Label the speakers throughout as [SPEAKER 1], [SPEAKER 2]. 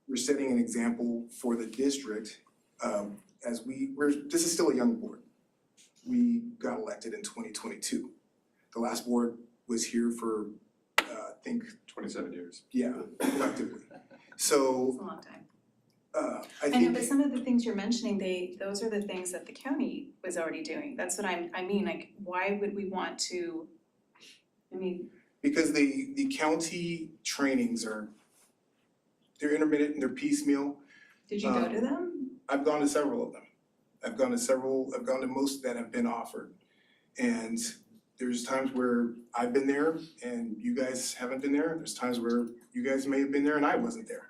[SPEAKER 1] we're setting an example for the district as this is still a young board. We got elected in 2022. The last board was here for, I think,
[SPEAKER 2] 27 years.
[SPEAKER 1] Yeah, collectively. So
[SPEAKER 3] It's a long time.
[SPEAKER 1] I
[SPEAKER 3] I know, but
[SPEAKER 1] think
[SPEAKER 3] some of the things you're mentioning, those are the things that the county was already doing. That's what I mean, like, why would we want to, I mean,
[SPEAKER 1] because the county trainings they're intermittent and they're piecemeal.
[SPEAKER 3] did you go to them?
[SPEAKER 1] I've gone to several of them. I've gone to most that have been offered. And there's times where I've been there and you guys haven't been there. There's times where you guys may have been there and I wasn't there.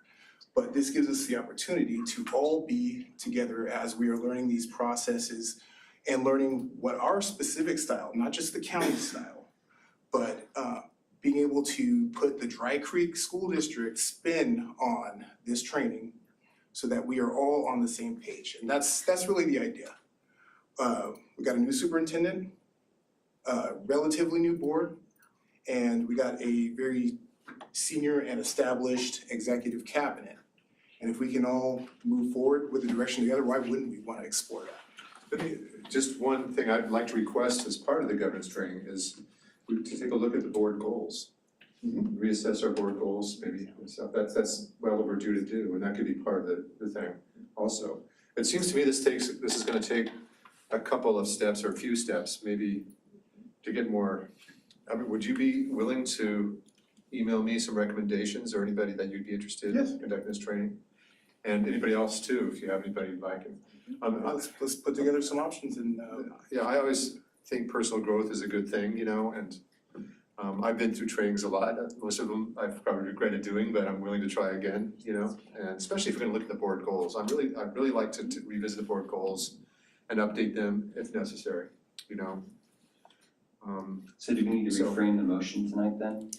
[SPEAKER 1] But this gives us the opportunity to all be together as we are learning these processes and learning what our specific style, not just the county style, but being able to put the Dry Creek School District spin on this training so that we are all on the same page. And that's really the idea. We got a new superintendent, relatively new board, and we got a very senior and established executive cabinet. And if we can all move forward with the direction together, why wouldn't we want to explore that?
[SPEAKER 2] But just one thing I'd like to request as part of the governance training is to take a look at the board goals. Reassess our board goals, maybe stuff. That's well overdue to do, and that could be part of the thing also. It seems to me this is gonna take a couple of steps or a few steps, maybe to get more. I mean, would you be willing to email me some recommendations or anybody that you'd be interested in conducting this training? And anybody else too, if you have anybody you'd like.
[SPEAKER 1] Let's put together some options and
[SPEAKER 2] Yeah, I always think personal growth is a good thing, you know, and I've been through trainings a lot. Most of them I've probably regretted doing, but I'm willing to try again, you know, and especially if we're gonna look at the board goals. I'd really like to revisit the board goals and update them if necessary, you know.
[SPEAKER 4] So do we need to reframe the motion tonight then?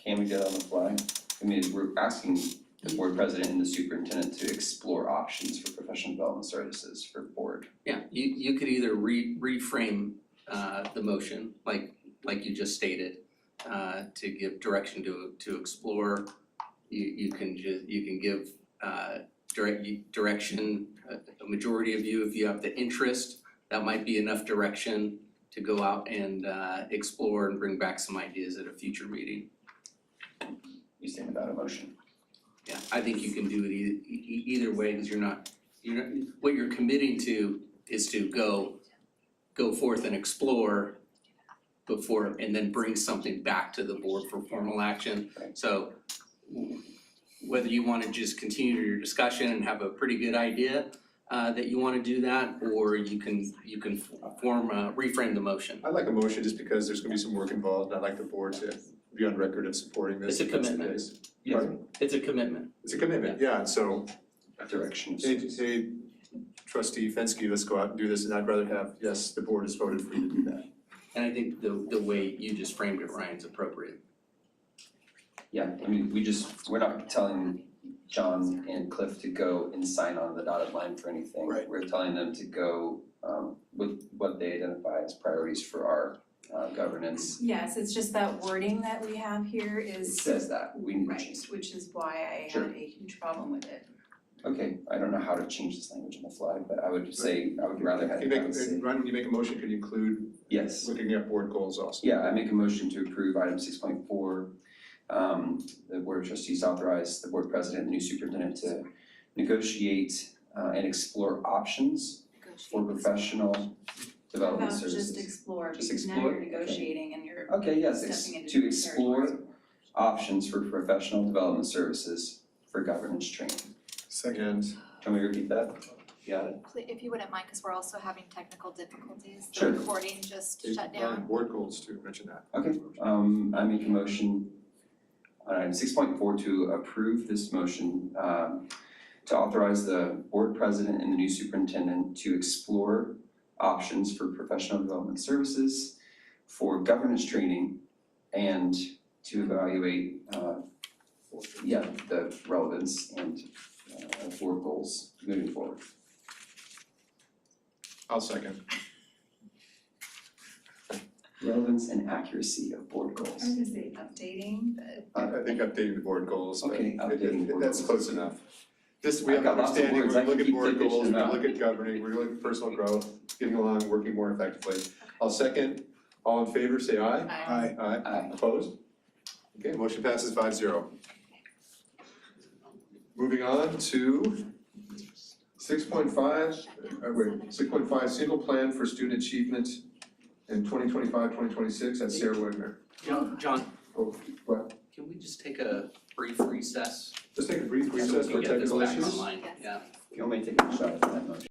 [SPEAKER 4] Can we get on the fly? I mean, we're asking the board president and the superintendent to explore options for professional development services for board.
[SPEAKER 5] Yeah, you could either reframe the motion like you just stated, to give direction to explore. You can give direction, a majority of you, if you have the interest, that might be enough direction to go out and explore and bring back some ideas at a future meeting.
[SPEAKER 4] You stand without a motion.
[SPEAKER 5] Yeah, I think you can do it either way, because you're not, what you're committing to is to go forth and explore before, and then bring something back to the board for formal action. So whether you wanna just continue your discussion and have a pretty good idea that you wanna do that, or you can reframe the motion.
[SPEAKER 2] I'd like a motion just because there's gonna be some work involved, and I'd like the board to be on record of supporting this.
[SPEAKER 5] It's a commitment. It's a commitment.
[SPEAKER 2] It's a commitment, yeah, so,
[SPEAKER 4] Direction.
[SPEAKER 2] hey, trustee Fensky, let's go out and do this, and I'd rather have, yes, the board has voted for you to do that.
[SPEAKER 5] And I think the way you just framed it, Ryan's appropriate.
[SPEAKER 4] Yeah, I mean, we're not telling John and Cliff to go and sign on the dotted line for anything.
[SPEAKER 1] Right.
[SPEAKER 4] We're telling them to go with what they identify as priorities for our governance.
[SPEAKER 3] Yes, it's just that wording that we have here
[SPEAKER 4] It
[SPEAKER 3] is
[SPEAKER 4] says that, we need to
[SPEAKER 3] right,
[SPEAKER 4] change.
[SPEAKER 3] which is why I
[SPEAKER 4] Sure.
[SPEAKER 3] had a huge problem with it.
[SPEAKER 4] Okay, I don't know how to change this language on the fly, but I would just say, I would rather have
[SPEAKER 2] Can
[SPEAKER 4] it
[SPEAKER 2] you
[SPEAKER 4] say,
[SPEAKER 2] Ryan, when you make a motion, can you include
[SPEAKER 4] yes.
[SPEAKER 2] looking at board goals also?
[SPEAKER 4] Yeah, I make a motion to approve item 6.4. The Board of Trustees authorize the board president and the new superintendent to negotiate and explore options for professional development
[SPEAKER 3] How about
[SPEAKER 4] services.
[SPEAKER 3] just explore,
[SPEAKER 4] Just
[SPEAKER 3] because now
[SPEAKER 4] explore?
[SPEAKER 3] you're
[SPEAKER 4] Okay.
[SPEAKER 3] negotiating and you're
[SPEAKER 4] Okay, yes,
[SPEAKER 3] stepping into
[SPEAKER 4] to
[SPEAKER 3] new
[SPEAKER 4] explore
[SPEAKER 3] territories.
[SPEAKER 4] options for professional development services for governance training.
[SPEAKER 1] second.
[SPEAKER 2] And
[SPEAKER 4] Can we repeat that? Got it?
[SPEAKER 6] If you wouldn't mind, because we're also having technical difficulties,
[SPEAKER 4] Sure.
[SPEAKER 6] the recording just shut down.
[SPEAKER 2] board goals too, mention that.
[SPEAKER 4] Okay, I make a motion on item 6.4 to approve this motion to authorize the board president and the new superintendent to explore options for professional development services for governance training and to evaluate the relevance and board goals moving forward.
[SPEAKER 2] I'll second.
[SPEAKER 4] relevance and accuracy of board
[SPEAKER 3] I was
[SPEAKER 4] goals.
[SPEAKER 3] gonna say updating, but
[SPEAKER 2] I think updating the board goals, but
[SPEAKER 4] Okay, updating the board
[SPEAKER 2] that's
[SPEAKER 4] goals.
[SPEAKER 2] close enough. This, we
[SPEAKER 4] I've
[SPEAKER 2] have
[SPEAKER 4] got lots of
[SPEAKER 2] understanding,
[SPEAKER 4] words,
[SPEAKER 2] we
[SPEAKER 4] I can
[SPEAKER 2] look at
[SPEAKER 4] keep
[SPEAKER 2] board
[SPEAKER 4] dishing
[SPEAKER 2] goals, we
[SPEAKER 4] them out.
[SPEAKER 2] look at governing, we look at personal growth, getting along, working more effectively. I'll second, all in favor, say aye.
[SPEAKER 1] Aye.
[SPEAKER 4] Aye.
[SPEAKER 2] Opposed? Okay, motion passes 5-0. Moving on to 6.5, wait, 6.5, single plan for student achievement in 2025-2026, that's Sarah Wagner.
[SPEAKER 5] John,
[SPEAKER 2] Oh, what?
[SPEAKER 5] can we just take a brief recess?
[SPEAKER 2] Just take a brief
[SPEAKER 5] So
[SPEAKER 2] recess
[SPEAKER 5] we
[SPEAKER 2] for
[SPEAKER 5] can get this
[SPEAKER 2] technical
[SPEAKER 5] back
[SPEAKER 2] issues.
[SPEAKER 5] online,
[SPEAKER 6] Yes.
[SPEAKER 5] yeah.
[SPEAKER 4] You want me to take a shot at that motion?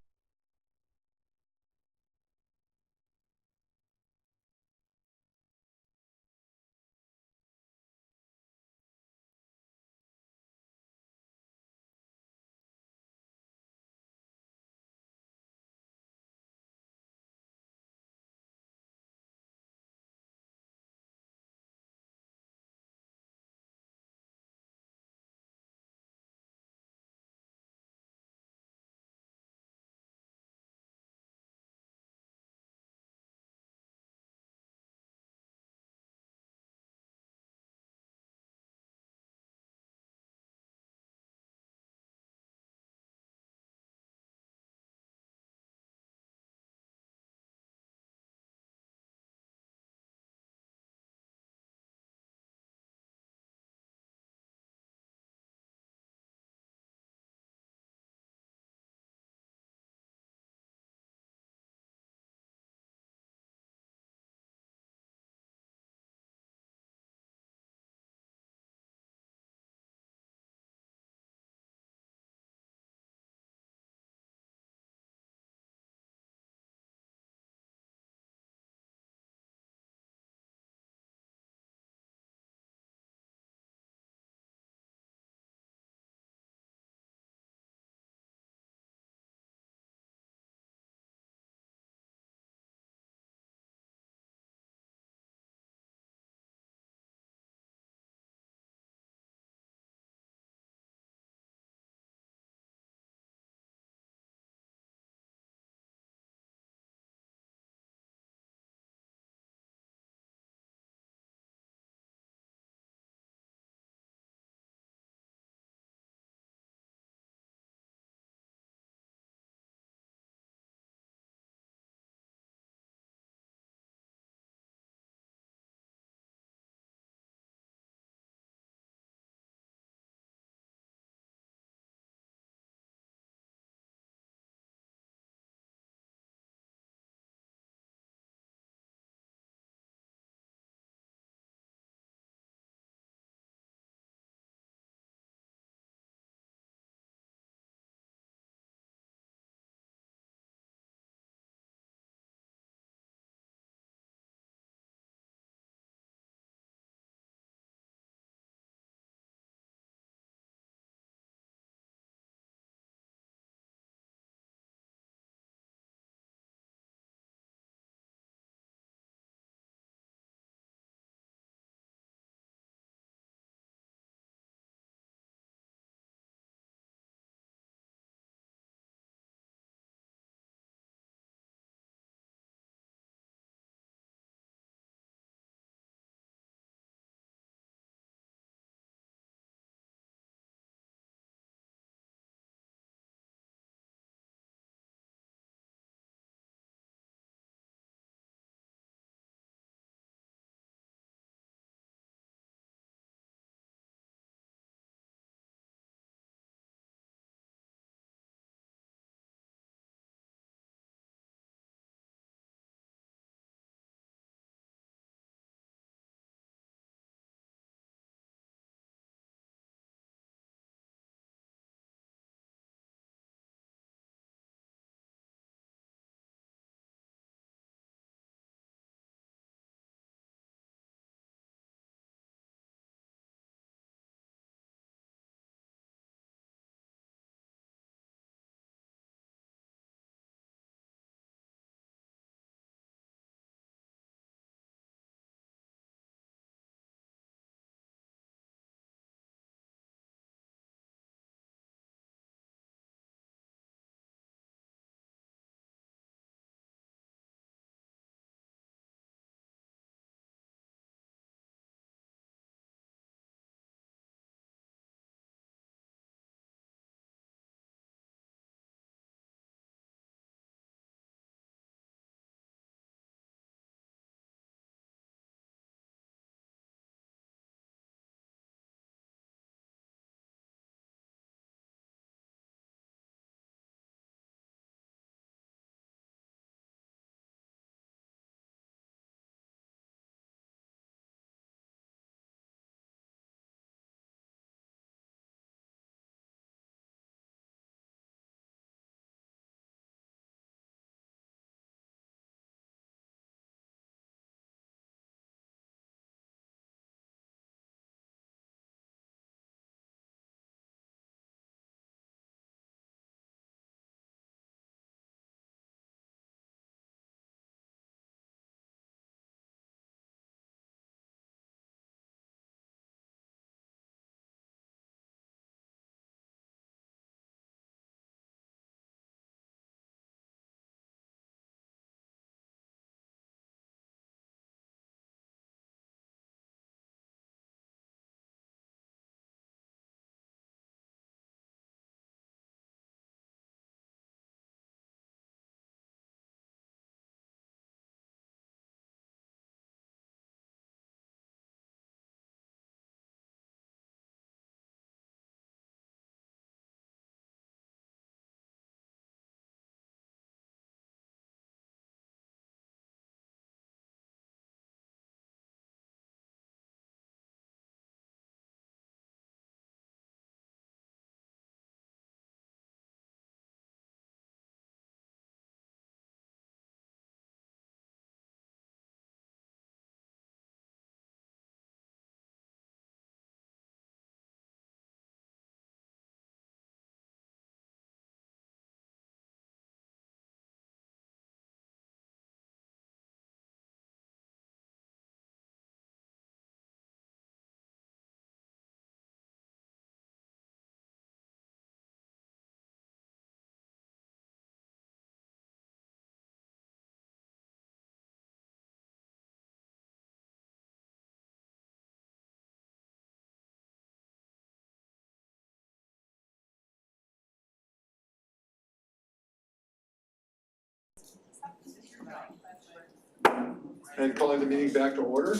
[SPEAKER 2] And calling the meeting back to order.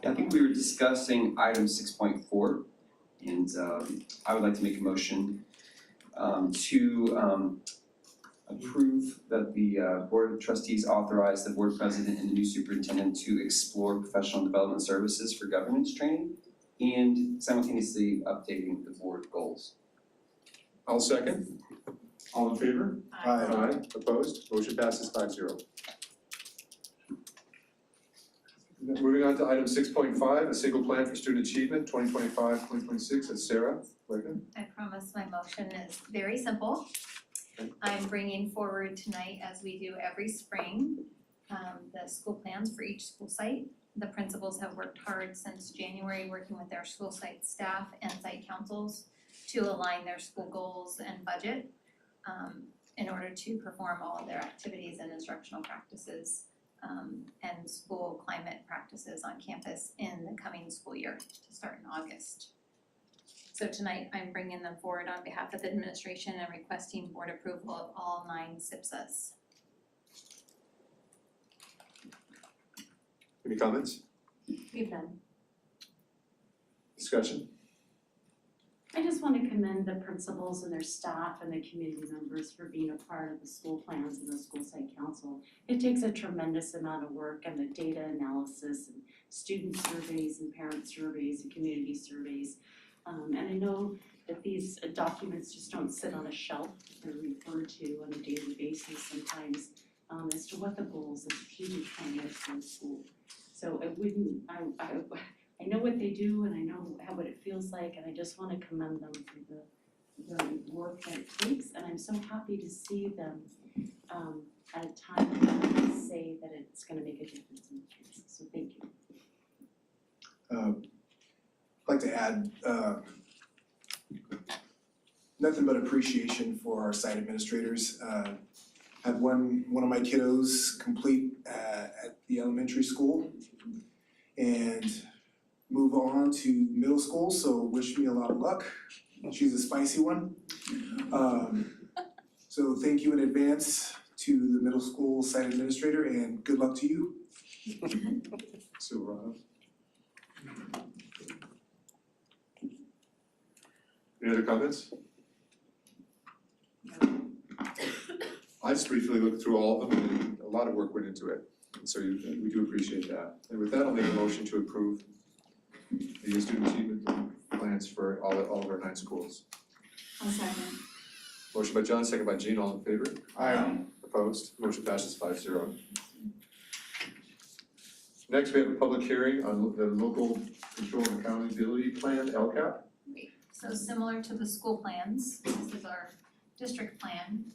[SPEAKER 4] I think we were discussing item 6.4, and I would like to make a motion to approve that the Board of Trustees authorize the Board President and the new Superintendent to explore professional development services for governance training and simultaneously updating the board goals.
[SPEAKER 2] I'll second. All in favor?
[SPEAKER 1] Aye.
[SPEAKER 2] Opposed? Motion passes 5-0. Moving on to item 6.5, a single plan for student achievement, 2025-2026. That's Sarah Wegman.
[SPEAKER 6] I promise my motion is very simple. I'm bringing forward tonight, as we do every spring, the school plans for each school site. The principals have worked hard since January, working with their school site staff and site councils to align their school goals and budget in order to perform all of their activities and instructional practices and school climate practices on campus in the coming school year to start in August. So tonight, I'm bringing them forward on behalf of the administration and requesting board approval of all 9 SIPSAs.
[SPEAKER 2] Any comments?
[SPEAKER 7] We've done.
[SPEAKER 2] Discussion?
[SPEAKER 7] I just want to commend the principals and their staff and the community members for being a part of the school plans and the school site council. It takes a tremendous amount of work and the data analysis and student surveys and parent surveys and community surveys. And I know that these documents just don't sit on a shelf. They're referred to on a daily basis sometimes as to what the goals and strategic plan is for the school. So I know what they do and I know what it feels like, and I just want to commend them for the work that it takes, and I'm so happy to see them at a time when they say that it's going to make a difference in the kids. So thank you.
[SPEAKER 1] I'd like to add, nothing but appreciation for our site administrators. Had one of my kiddos complete at the elementary school and move on to middle school, so wish me a lot of luck. She's a spicy one. So thank you in advance to the middle school site administrator and good luck to you.
[SPEAKER 2] So, any other comments? I just briefly looked through all of them, and a lot of work went into it, and so we do appreciate that. And with that, I'll make a motion to approve the student achievement plans for all of our 9 schools.
[SPEAKER 3] I'll second.
[SPEAKER 2] Motion by John, second by Jean, all in favor?
[SPEAKER 1] Aye.
[SPEAKER 2] Opposed? Motion passes 5-0. Next, we have a public hearing on the local control and accountability plan, LCAP.
[SPEAKER 6] So similar to the school plans, this is our district plan.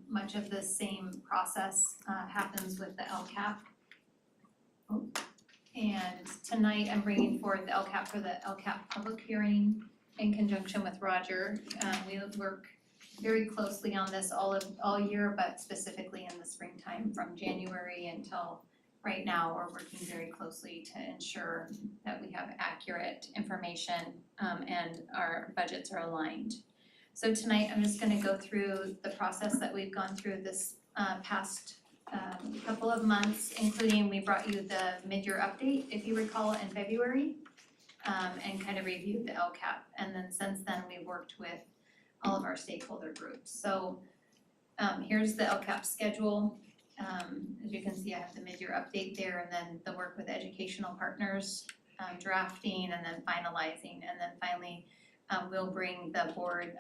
[SPEAKER 6] Much of the same process happens with the LCAP. And tonight I'm bringing forward the LCAP for the LCAP public hearing in conjunction with Roger. We work very closely on this all year, but specifically in the springtime from January until right now. We're working very closely to ensure that we have accurate information and our budgets are aligned. So tonight, I'm just gonna go through the process that we've gone through this past couple of months, including we brought you the mid-year update, if you recall, in February, and kind of reviewed the LCAP. And then since then, we've worked with all of our stakeholder groups. So here's the LCAP schedule. As you can see, I have the mid-year update there, and then the work with educational partners, drafting and then finalizing, and then finally we'll bring the board,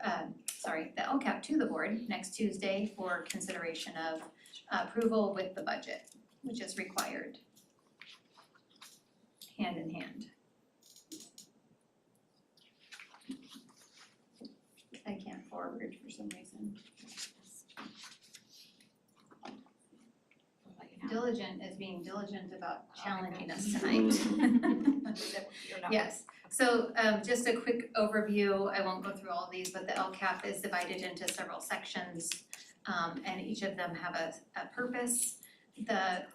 [SPEAKER 6] the LCAP to the board next Tuesday for consideration of approval with the budget, which is required hand in hand. I can't forward for some reason. Diligent is being diligent about challenging us tonight. Yes, so just a quick overview, I won't go through all of these, but the LCAP is divided into several sections and each of them have a purpose. The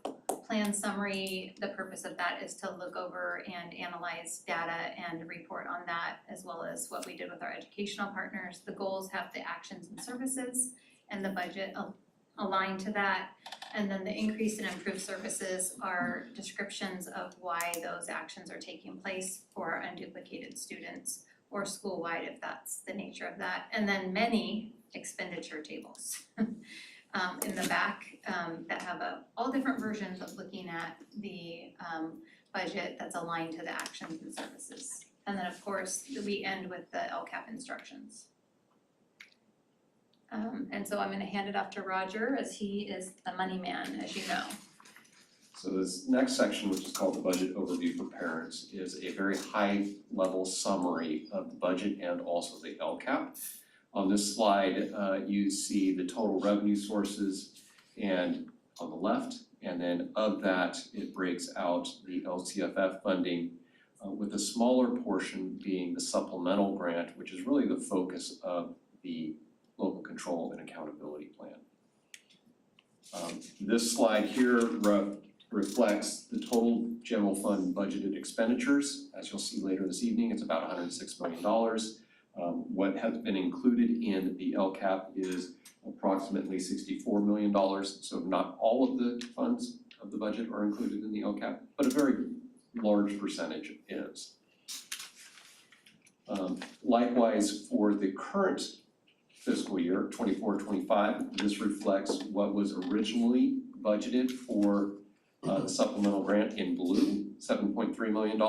[SPEAKER 6] plan summary, the purpose of that is to look over and analyze data and report on that, as well as what we did with our educational partners. The goals have the actions and services, and the budget aligned to that. And then the increase in improved services are descriptions of why those actions are taking place for unduplicated students or school-wide if that's the nature of that. And then many expenditure tables in the back that have all different versions of looking at the budget that's aligned to the actions and services. And then of course, we end with the LCAP instructions. And so I'm gonna hand it off to Roger as he is the money man, as you know.
[SPEAKER 8] So this next section, which is called the budget overview for parents, is a very high level summary of the budget and also the LCAP. On this slide, you see the total revenue sources and on the left, and then of that, it breaks out the LCFF funding with a smaller portion being the supplemental grant, which is really the focus of the local control and accountability plan. This slide here reflects the total general fund budgeted expenditures. As you'll see later this evening, it's about $106 million. What has been included in the LCAP is approximately $64 million. So not all of the funds of the budget are included in the LCAP, but a very large percentage is. Likewise, for the current fiscal year, 24-25, this reflects what was originally budgeted for the supplemental grant in blue, $7.3 million,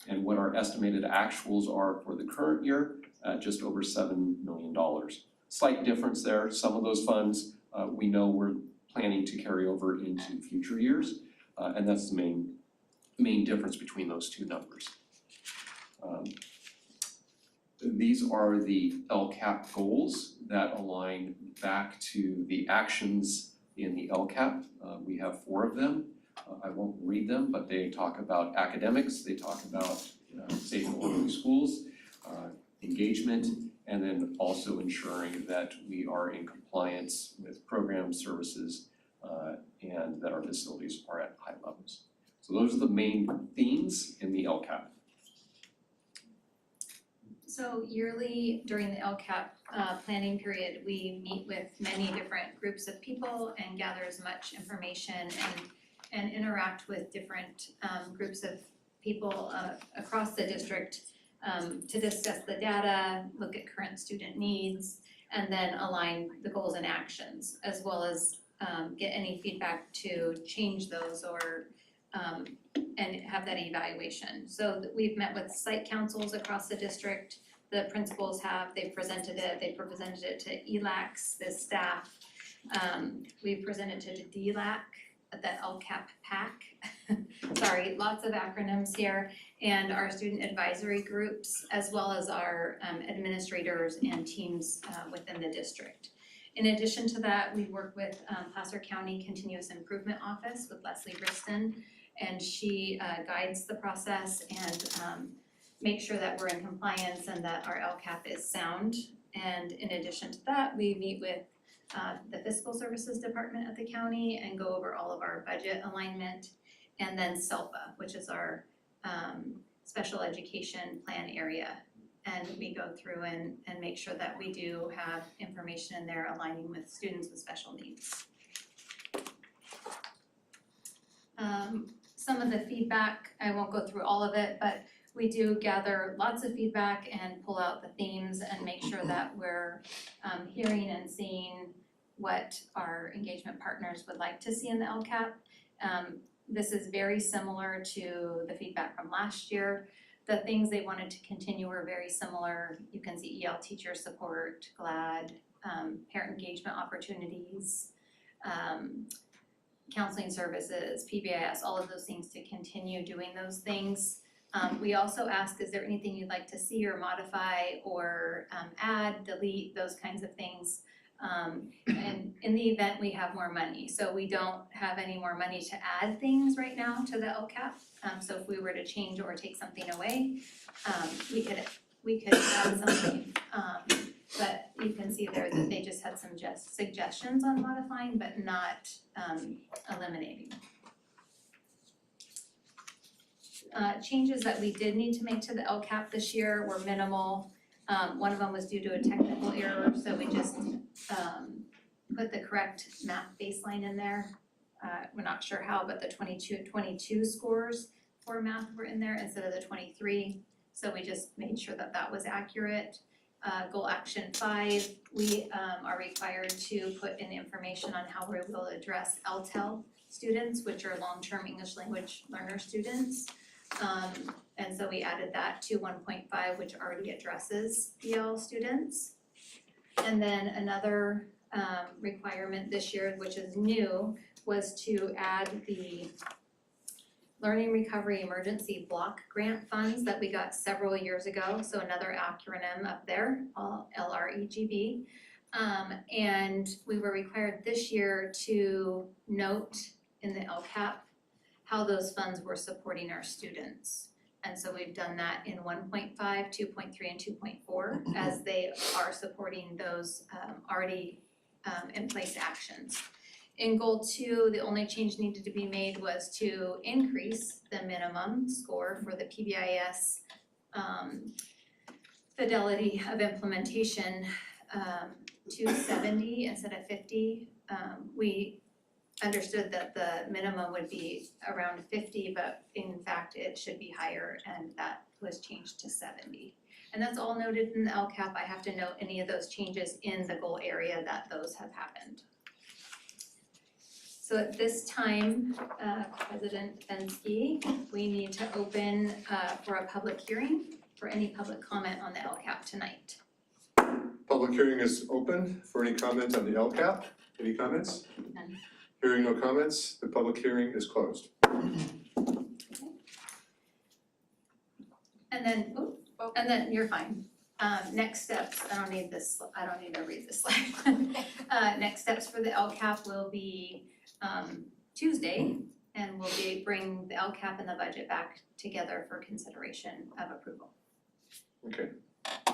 [SPEAKER 8] and what our estimated actuals are for the current year, just over $7 million. Slight difference there. Some of those funds we know we're planning to carry over into future years, and that's the main difference between those two numbers. These are the LCAP goals that align back to the actions in the LCAP. We have 4 of them. I won't read them, but they talk about academics, they talk about safe and orderly schools, engagement, and then also ensuring that we are in compliance with program services and that our facilities are at high levels. So those are the main themes in the LCAP.
[SPEAKER 6] So yearly during the LCAP planning period, we meet with many different groups of people and gather as much information and interact with different groups of people across the district to discuss the data, look at current student needs, and then align the goals and actions, as well as get any feedback to change those or and have that evaluation. So we've met with site councils across the district. The principals they've presented it to ELACs, the staff. We've presented to the DLAC, the LCAP PAC. Sorry, lots of acronyms here. And our student advisory groups, as well as our administrators and teams within the district. In addition to that, we work with Placer County Continuous Improvement Office with Leslie Riston, and she guides the process and make sure that we're in compliance and that our LCAP is sound. And in addition to that, we meet with the Fiscal Services Department at the county and go over all of our budget alignment. And then SELPA, which is our special education plan area. And we go through and make sure that we do have information in there aligning with students with special needs. Some of the feedback, I won't go through all of it, but we do gather lots of feedback and pull out the themes and make sure that we're hearing and seeing what our engagement partners would like to see in the LCAP. This is very similar to the feedback from last year. The things they wanted to continue were very similar. You can see EL teacher support, GLAD, parent engagement opportunities, counseling services, PBIS, all of those things to continue doing those things. We also ask, is there anything you'd like to see or modify or add, delete, those kinds of things. And in the event we have more money, so we don't have any more money to add things right now to the LCAP. So if we were to change or take something away, we could add something. But you can see there that they just had some suggestions on modifying, but not eliminating. Changes that we did need to make to the LCAP this year were minimal. One of them was due to a technical error, so we just put the correct math baseline in there. We're not sure how, but the 22 scores for math were in there instead of the 23. So we just made sure that that was accurate. Goal action 5, we are required to put in information on how we will address LTEL students, which are long-term English language learner students. And so we added that to 1.5, which already addresses EL students. And then another requirement this year, which is new, was to add the Learning Recovery Emergency Block Grant funds that we got several years ago, so another acronym up there, LREGB. And we were required this year to note in the LCAP how those funds were supporting our students. And so we've done that in 1.5, 2.3, and 2.4 as they are supporting those already in place actions. In goal 2, the only change needed to be made was to increase the minimum score for the PBIS fidelity of implementation to 70 instead of 50. We understood that the minimum would be around 50, but in fact it should be higher, and that was changed to 70. And that's all noted in the LCAP. I have to note any of those changes in the goal area that those have happened. So at this time, President Fenske, we need to open for a public hearing for any public comment on the LCAP tonight.
[SPEAKER 2] Public hearing is open for any comment on the LCAP. Any comments?
[SPEAKER 6] None.
[SPEAKER 2] Hearing no comments, the public hearing is closed.
[SPEAKER 6] And then you're fine. Next steps, I don't need to read this slide. Next steps for the LCAP will be Tuesday, and we'll bring the LCAP and the budget back together for consideration of approval.
[SPEAKER 2] Okay,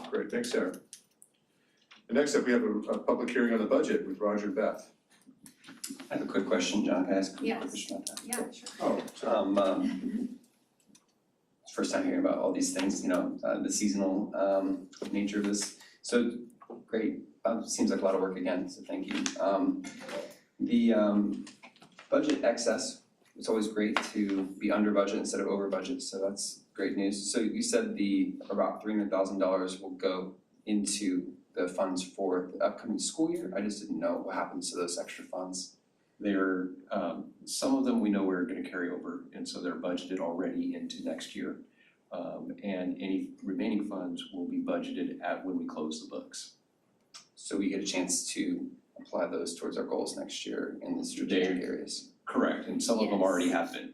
[SPEAKER 2] great, thanks, Sarah. And next up, we have a public hearing on the budget with Roger Beth.
[SPEAKER 4] I have a quick question, John, can I ask a quick
[SPEAKER 6] Yes.
[SPEAKER 4] question about that?
[SPEAKER 6] Yeah, sure.
[SPEAKER 2] Oh,
[SPEAKER 4] It's first time hearing about all these things, the seasonal nature of this. So great, seems like a lot of work again, so thank you. The budget excess, it's always great to be under budget instead of over budget, so that's great news. So you said about $300,000 will go into the funds for the upcoming school year. I just didn't know what happens to those extra funds.
[SPEAKER 8] They're, some of them we know we're gonna carry over, and so they're budgeted already into next year. And any remaining funds will be budgeted when we close the books.
[SPEAKER 4] So we get a chance to apply those towards our goals next year in the strategic areas.
[SPEAKER 8] Correct, and some of them already have been.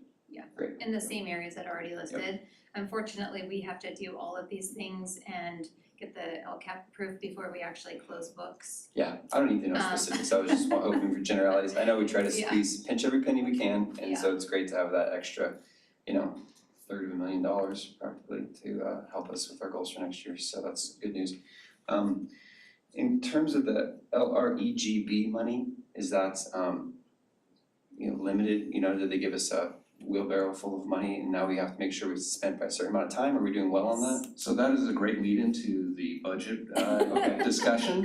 [SPEAKER 6] In the same areas that are already listed. Unfortunately, we have to do all of these things and get the LCAP approved before we actually close books.
[SPEAKER 4] Yeah, I don't need to know specifics, I was just hoping for generalities. I know we try to pinch every penny we can, and so it's great to have that extra, $30 million practically to help us with our goals for next year, so that's good news. In terms of the LREGB money, is that limited, did they give us a wheelbarrow full of money and now we have to make sure we spent by a certain amount of time? Are we doing well on that?
[SPEAKER 8] So that is a great lead into the budget discussion.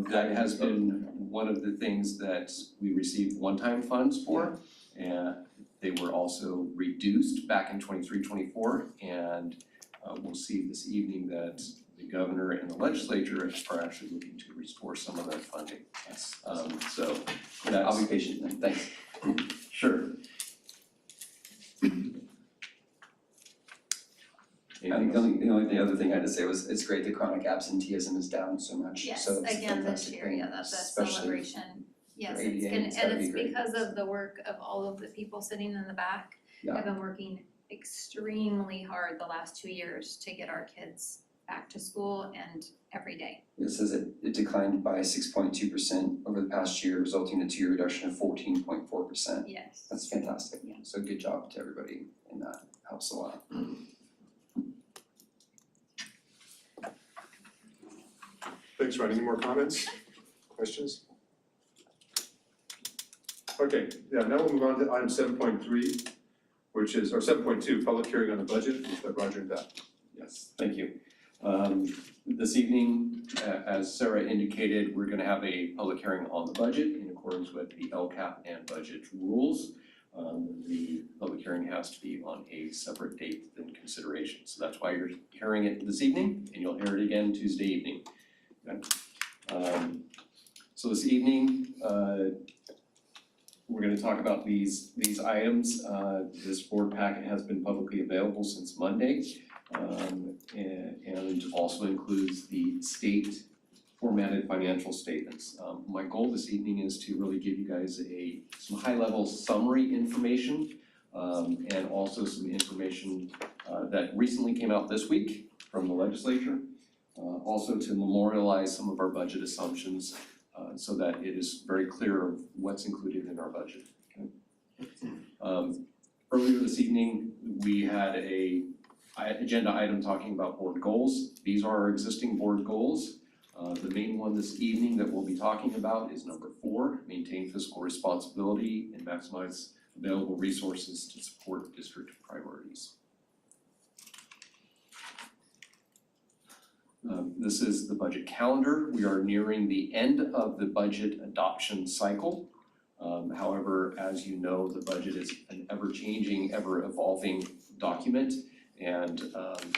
[SPEAKER 8] That has been one of the things that we received one-time funds for. And they were also reduced back in 23-24, and we'll see this evening that the governor and the legislature are actually looking to restore some of that funding.
[SPEAKER 4] Yes.
[SPEAKER 8] So
[SPEAKER 4] I'll
[SPEAKER 8] that's,
[SPEAKER 4] be patient then, thanks.
[SPEAKER 8] sure. Anything else?
[SPEAKER 4] The only other thing I had to say was it's great that chronic absenteeism is down so much,
[SPEAKER 6] Yes,
[SPEAKER 4] so it's a
[SPEAKER 6] again, this
[SPEAKER 4] fantastic
[SPEAKER 6] year,
[SPEAKER 4] thing,
[SPEAKER 6] that's a
[SPEAKER 4] especially
[SPEAKER 6] celebration. Yes,
[SPEAKER 4] for
[SPEAKER 6] it's
[SPEAKER 4] ADA,
[SPEAKER 6] gonna,
[SPEAKER 4] it's gotta
[SPEAKER 6] and
[SPEAKER 4] be
[SPEAKER 6] it's
[SPEAKER 4] great.
[SPEAKER 6] because of the work of all of the people sitting in the back.
[SPEAKER 4] Yeah.
[SPEAKER 6] I've been working extremely hard the last 2 years to get our kids back to school and every day.
[SPEAKER 4] It says it declined by 6.2% over the past year, resulting in a 2-year reduction of 14.4%.
[SPEAKER 6] Yes.
[SPEAKER 4] That's fantastic.
[SPEAKER 6] Yeah.
[SPEAKER 4] So good job to everybody, and that helps a lot.
[SPEAKER 2] thanks, Ron. Any more comments, questions? Okay, now we'll move on to item 7.3, which is, or 7.2, public hearing on the budget with Roger and Beth.
[SPEAKER 4] Yes, thank you.
[SPEAKER 8] This evening, as Sarah indicated, we're gonna have a public hearing on the budget in accordance with the LCAP and budget rules. The public hearing has to be on a separate date than consideration, so that's why you're hearing it this evening, and you'll hear it again Tuesday evening. Okay? So this evening, we're gonna talk about these items. This board packet has been publicly available since Monday. And also includes the state formatted financial statements. My goal this evening is to really give you guys some high-level summary information, and also some information that recently came out this week from the legislature. Also to memorialize some of our budget assumptions, so that it is very clear of what's included in our budget. Okay? Earlier this evening, we had an agenda item talking about board goals. These are our existing board goals. The main one this evening that we'll be talking about is number 4, maintain fiscal responsibility and maximize available resources to support district priorities. This is the budget calendar. We are nearing the end of the budget adoption cycle. However, as you know, the budget is an ever-changing, ever-evolving document. And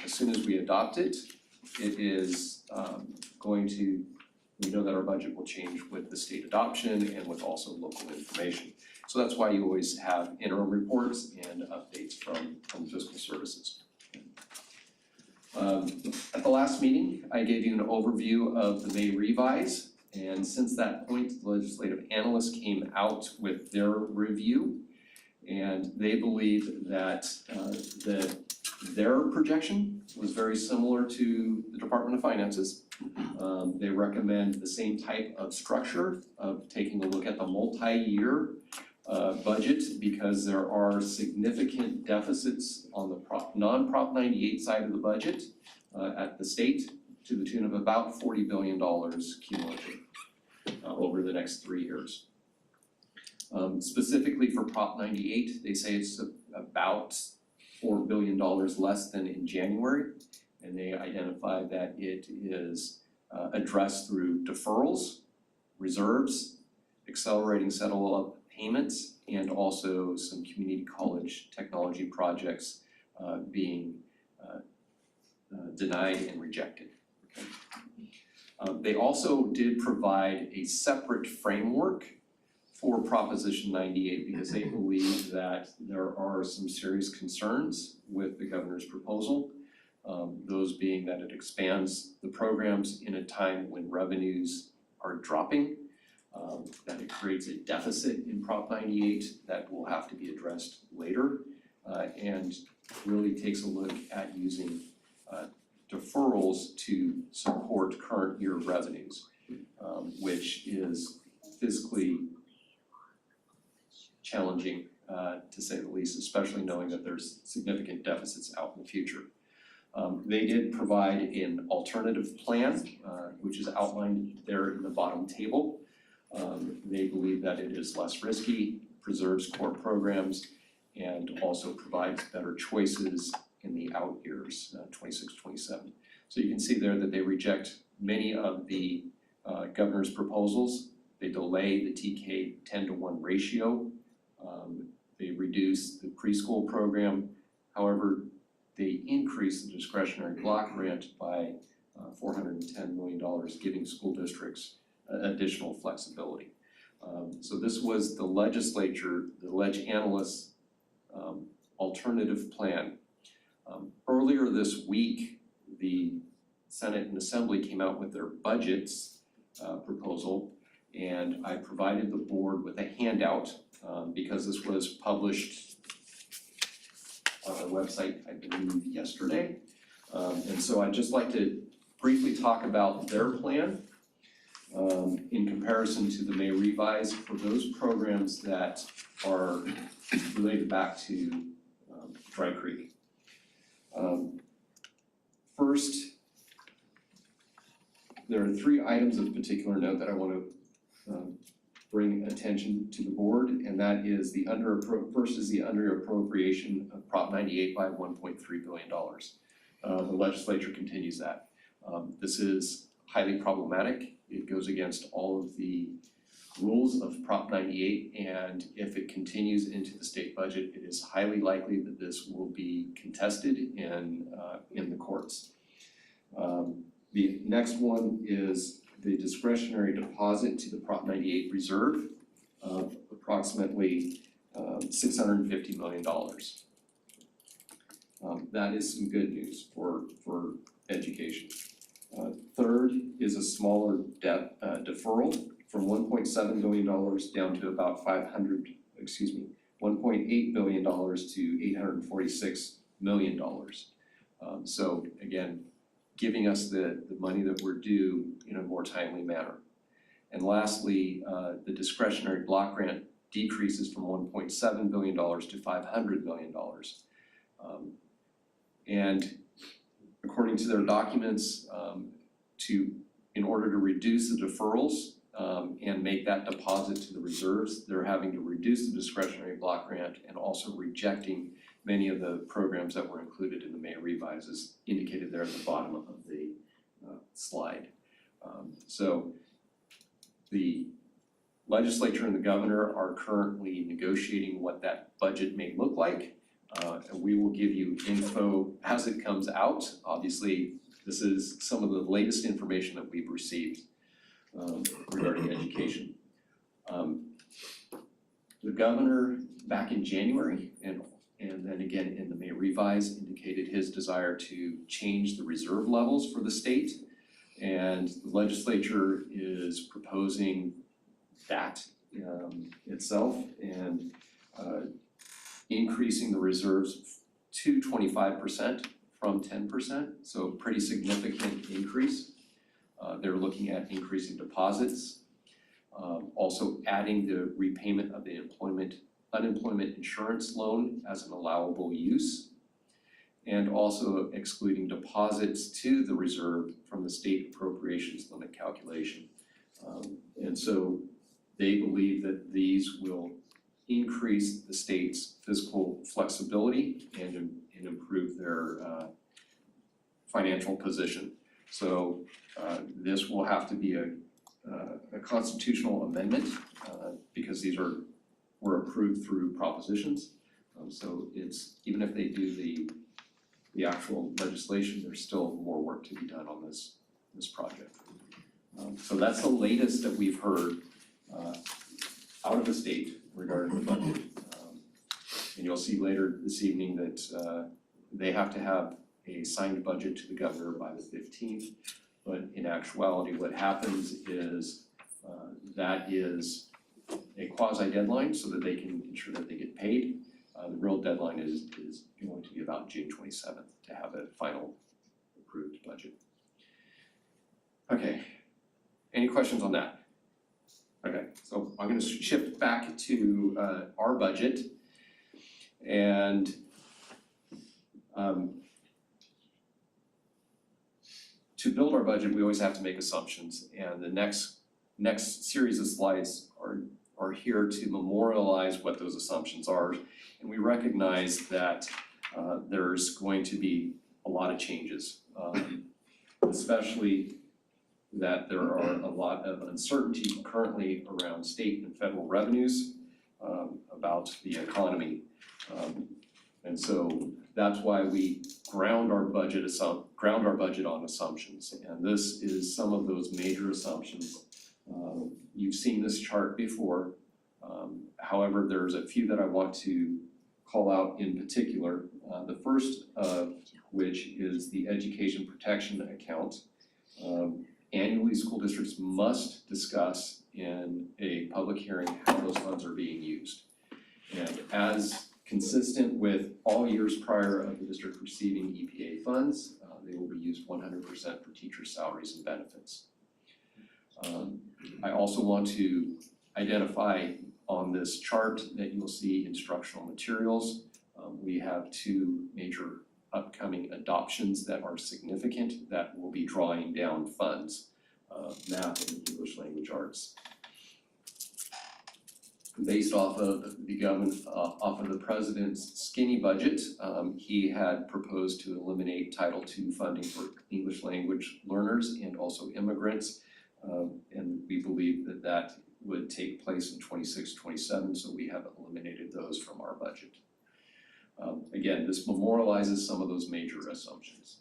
[SPEAKER 8] as soon as we adopt it, it is we know that our budget will change with the state adoption and with also local information. So that's why you always have interim reports and updates from fiscal services. At the last meeting, I gave you an overview of the May revise, and since that point, the legislative analysts came out with their review, and they believe that their projection was very similar to the Department of Finance's. They recommend the same type of structure of taking a look at the multi-year budget, because there are significant deficits on the non-Prop 98 side of the budget at the state to the tune of about $40 billion cumulative over the next 3 years. Specifically for Prop 98, they say it's about $4 billion less than in January, and they identify that it is addressed through deferrals, reserves, accelerating settle-up payments, and also some community college technology projects being denied and rejected. Okay. They also did provide a separate framework for Proposition 98 because they believe that there are some serious concerns with the governor's proposal. Those being that it expands the programs in a time when revenues are dropping, that it creates a deficit in Prop 98 that will have to be addressed later, and really takes a look at using deferrals to support current year revenues, which is fiscally challenging to say the least, especially knowing that there's significant deficits out in the future. They did provide an alternative plan, which is outlined there in the bottom table. They believe that it is less risky, preserves core programs, and also provides better choices in the out years, 26, 27. So you can see there that they reject many of the governor's proposals. They delay the TK 10-to-1 ratio. They reduce the preschool program. However, they increase the discretionary block grant by $410 million, giving school districts additional flexibility. So this was the legislature, the analysts' alternative plan. Earlier this week, the Senate and Assembly came out with their budgets proposal, and I provided the board with a handout because this was published on our website, I believe, yesterday. And so I'd just like to briefly talk about their plan in comparison to the May revise for those programs that are related back to Dry Creek. First, there are 3 items of particular note that I want to bring attention to the board, and that is first is the under-appropriation of Prop 98 by $1.3 billion. The legislature continues that. This is highly problematic. It goes against all of the rules of Prop 98, and if it continues into the state budget, it is highly likely that this will be contested in the courts. The next one is the discretionary deposit to the Prop 98 reserve of approximately $650 million. That is some good news for education. Third is a smaller debt deferral from $1.7 billion down to about $1.8 billion to $846 million. So again, giving us the money that we're due in a more timely manner. And lastly, the discretionary block grant decreases from $1.7 billion to $500 million. And according to their documents, in order to reduce the deferrals and make that deposit to the reserves, they're having to reduce the discretionary block grant and also rejecting many of the programs that were included in the May revise, as indicated there at the bottom of the slide. So the legislature and the governor are currently negotiating what that budget may look like. And we will give you info as it comes out. Obviously, this is some of the latest information that we've received regarding education. The governor back in January and then again in the May revise indicated his desire to change the reserve levels for the state. And the legislature is proposing that itself and increasing the reserves to 25% from 10%, so pretty significant increase. They're looking at increasing deposits, also adding the repayment of the unemployment insurance loan as an allowable use, and also excluding deposits to the reserve from the state appropriations limit calculation. And so they believe that these will increase the state's fiscal flexibility and improve their financial position. So this will have to be a constitutional amendment because these were approved through propositions. So it's, even if they do the actual legislation, there's still more work to be done on this project. So that's the latest that we've heard out of the state regarding the budget. And you'll see later this evening that they have to have a signed budget to the governor by the 15th. But in actuality, what happens is that is a quasi deadline so that they can ensure that they get paid. The real deadline is going to be about June 27th to have a final approved budget. Okay, any questions on that? Okay, so I'm going to shift back to our budget, and to build our budget, we always have to make assumptions, and the next series of slides are here to memorialize what those assumptions are, and we recognize that there's going to be a lot of changes, especially that there are a lot of uncertainty currently around state and federal revenues about the economy. And so that's why we ground our budget on assumptions. And this is some of those major assumptions. You've seen this chart before. However, there's a few that I want to call out in particular. The first of which is the education protection account. Annually, school districts must discuss in a public hearing how those funds are being used. And as consistent with all years prior of the district receiving EPA funds, they will be used 100% for teacher salaries and benefits. I also want to identify on this chart that you'll see instructional materials. We have two major upcoming adoptions that are significant that will be drawing down funds, math and English language arts. based off of the government, off of the president's skinny budget, he had proposed to eliminate Title II funding for English language learners and also immigrants. And we believe that that would take place in 26-27, so we have eliminated those from our budget. Again, this memorializes some of those major assumptions.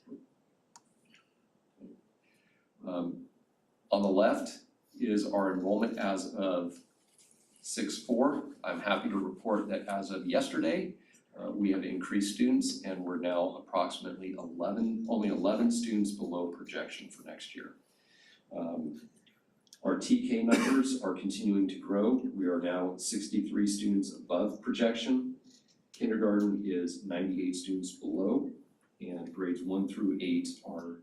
[SPEAKER 8] On the left is our enrollment as of 6/4. I'm happy to report that as of yesterday, we have increased students and we're now approximately only 11 students below projection for next year. Our TK numbers are continuing to grow. We are now 63 students above projection. Kindergarten is 98 students below, and grades 1 through 8 are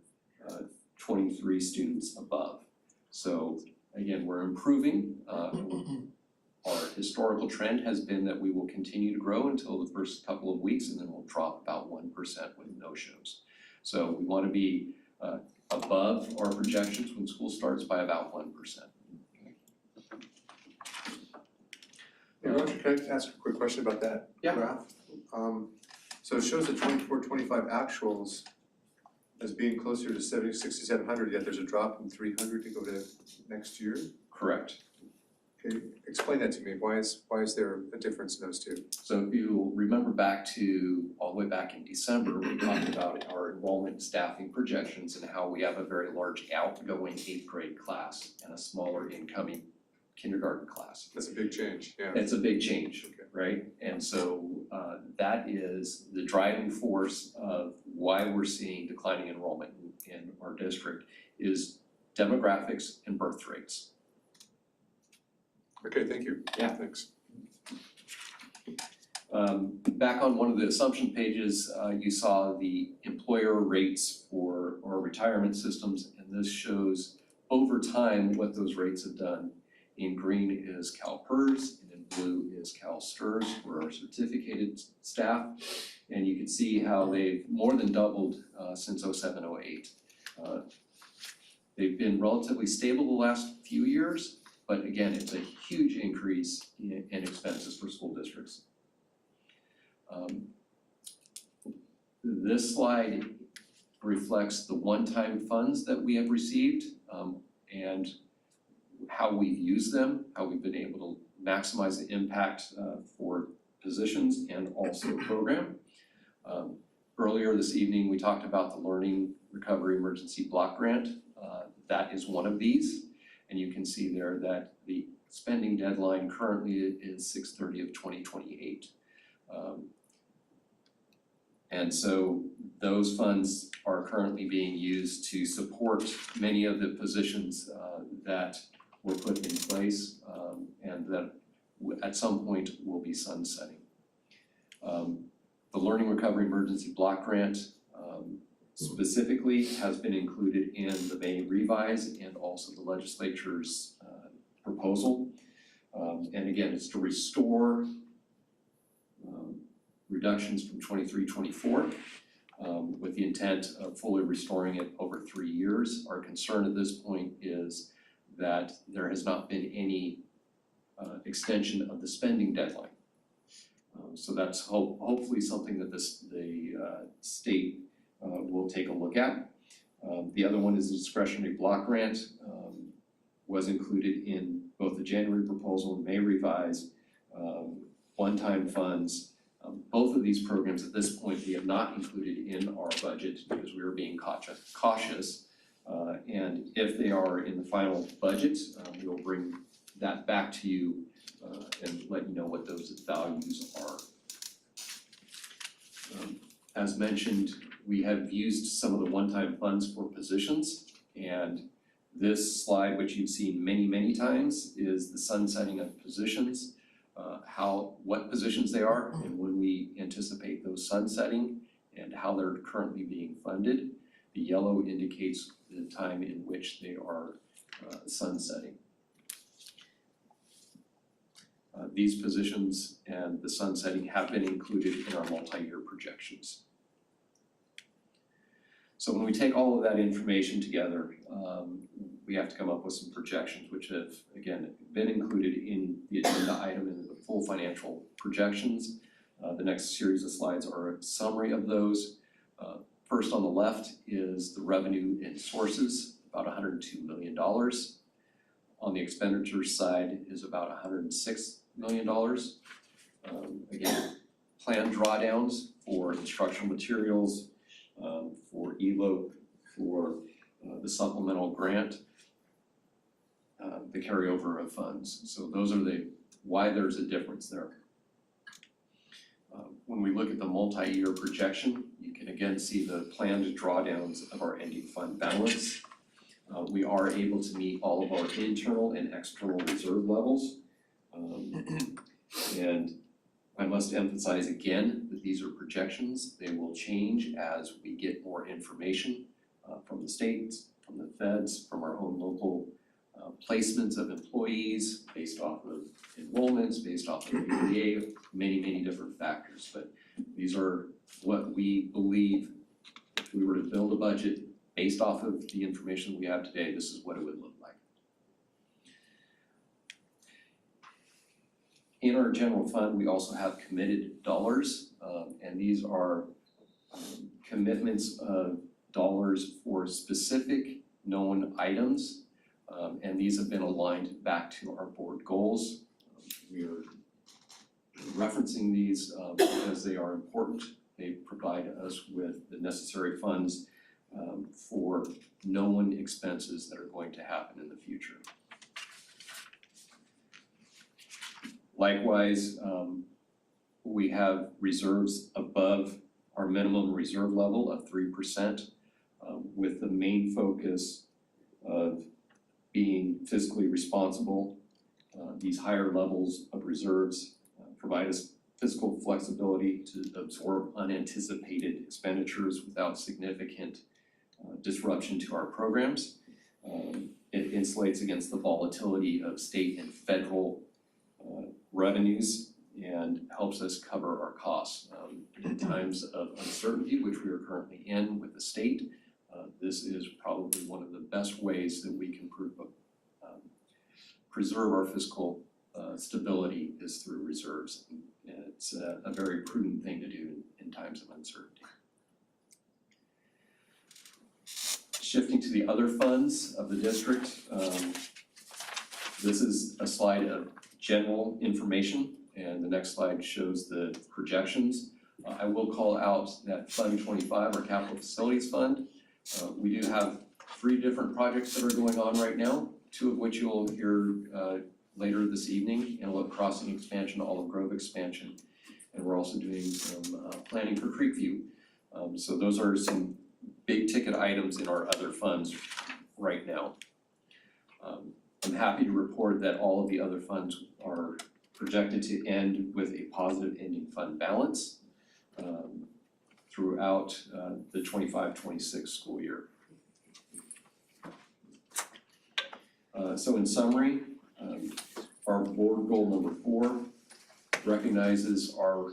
[SPEAKER 8] 23 students above. So again, we're improving. Our historical trend has been that we will continue to grow until the first couple of weeks, and then we'll drop about 1% with no-shows. So we want to be above our projections when school starts by about 1%.
[SPEAKER 2] Hey Roger, can I ask a quick question about that graph? So it shows the 24-25 actuals as being closer to 6,700, yet there's a drop from 300 to go to next year?
[SPEAKER 8] Correct.
[SPEAKER 2] Okay, explain that to me. Why is there a difference in those two?
[SPEAKER 8] So if you remember back to, all the way back in December, we talked about our enrollment staffing projections and how we have a very large outgoing 8th grade class and a smaller incoming kindergarten class.
[SPEAKER 2] That's a big change, yeah.
[SPEAKER 8] It's a big change,
[SPEAKER 2] Okay.
[SPEAKER 8] right? And so that is the driving force of why we're seeing declining enrollment in our district is demographics and birth rates.
[SPEAKER 2] Okay, thank you.
[SPEAKER 8] Yeah.
[SPEAKER 2] Thanks.
[SPEAKER 8] Back on one of the assumption pages, you saw the employer rates for our retirement systems, and this shows over time what those rates have done. In green is CalPERS, and in blue is CalSTRS for our certificated staff. And you can see how they've more than doubled since 07-08. They've been relatively stable the last few years, but again, it's a huge increase in expenses for school districts. This slide reflects the one-time funds that we have received and how we've used them, how we've been able to maximize the impact for positions and also program. Earlier this evening, we talked about the Learning Recovery Emergency Block Grant. That is one of these. And you can see there that the spending deadline currently is 6/30/2028. And so those funds are currently being used to support many of the positions that were put in place and that at some point will be sunsetting. The Learning Recovery Emergency Block Grant specifically has been included in the May revise and also the legislature's proposal. And again, it's to restore reductions from 23-24 with the intent of fully restoring it over 3 years. Our concern at this point is that there has not been any extension of the spending deadline. So that's hopefully something that the state will take a look at. The other one is the discretionary block grant, was included in both the January proposal and May revise, one-time funds. Both of these programs at this point we have not included in our budget because we are being cautious. And if they are in the final budget, we'll bring that back to you and let you know what those values are. As mentioned, we have used some of the one-time funds for positions, and this slide, which you've seen many, many times, is the sunsetting of positions, what positions they are and when we anticipate those sunsetting and how they're currently being funded. The yellow indicates the time in which they are sunsetting. These positions and the sunsetting have been included in our multi-year projections. So when we take all of that information together, we have to come up with some projections, which have, again, been included in the agenda item in the full financial projections. The next series of slides are a summary of those. First on the left is the revenue and sources, about $102 million. On the expenditure side is about $106 million. Again, planned drawdowns for instructional materials, for ELOP, for the supplemental grant, the carryover of funds. So those are why there's a difference there. When we look at the multi-year projection, you can again see the planned drawdowns of our ending fund balance. We are able to meet all of our internal and external reserve levels. And I must emphasize again that these are projections. They will change as we get more information from the states, from the feds, from our own local placements of employees based off of enrollments, based off of ADA, many different factors. But these are what we believe if we were to build a budget based off of the information we have today, this is what it would look like. In our general fund, we also have committed dollars, and these are commitments of dollars for specific known items, and these have been aligned back to our board goals. We are referencing these because they are important. They provide us with the necessary funds for known expenses that are going to happen in the future. Likewise, we have reserves above our minimum reserve level of 3%, with the main focus of being fiscally responsible. These higher levels of reserves provide us fiscal flexibility to absorb unanticipated expenditures without significant disruption to our programs. It insulates against the volatility of state and federal revenues and helps us cover our costs. In times of uncertainty, which we are currently in with the state, this is probably one of the best ways that we can preserve our fiscal stability is through reserves. And it's a very prudent thing to do in times of uncertainty. Shifting to the other funds of the district, this is a slide of general information, and the next slide shows the projections. I will call out that Fund 25, our Capital Facilities Fund. We do have 3 different projects that are going on right now, 2 of which you'll hear later this evening: Antelope Crossing expansion, Olive Grove expansion, and we're also doing some planning for Creekview. So those are some big ticket items in our other funds right now. I'm happy to report that all of the other funds are projected to end with a positive ending fund balance throughout the 25-26 school year. So in summary, our board goal number 4 recognizes our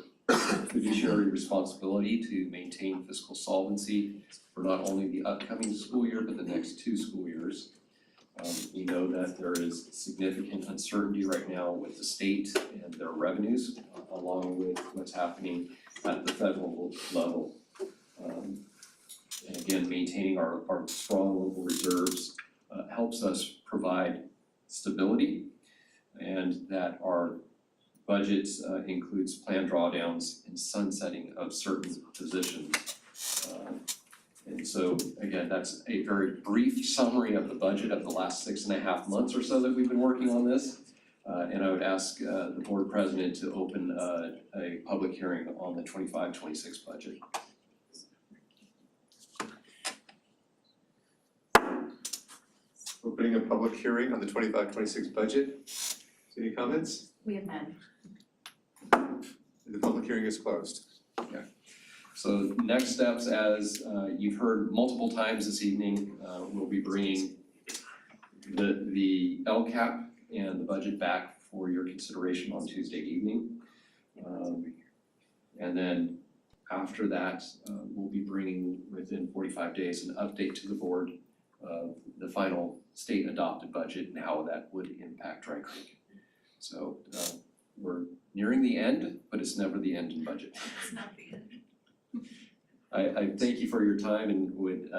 [SPEAKER 8] fiduciary responsibility to maintain fiscal solvency for not only the upcoming school year, but the next 2 school years. We know that there is significant uncertainty right now with the state and their revenues, along with what's happening at the federal level. And again, maintaining our strong local reserves helps us provide stability, and that our budget includes planned drawdowns and sunsetting of certain positions. And so again, that's a very brief summary of the budget of the last 6.5 months or so that we've been working on this. And I would ask the board president to open a public hearing on the 25-26 budget.
[SPEAKER 2] Opening a public hearing on the 25-26 budget. Any comments?
[SPEAKER 7] We have none.
[SPEAKER 2] The public hearing is closed.
[SPEAKER 8] So next steps, as you've heard multiple times this evening, we'll be bringing the LCAP and the budget back for your consideration on Tuesday evening. And then after that, we'll be bringing within 45 days an update to the board the final state adopted budget and how that would impact Dry Creek. So we're nearing the end, but it's never the end in budget.
[SPEAKER 6] It's not the end.
[SPEAKER 8] I thank you for your time and would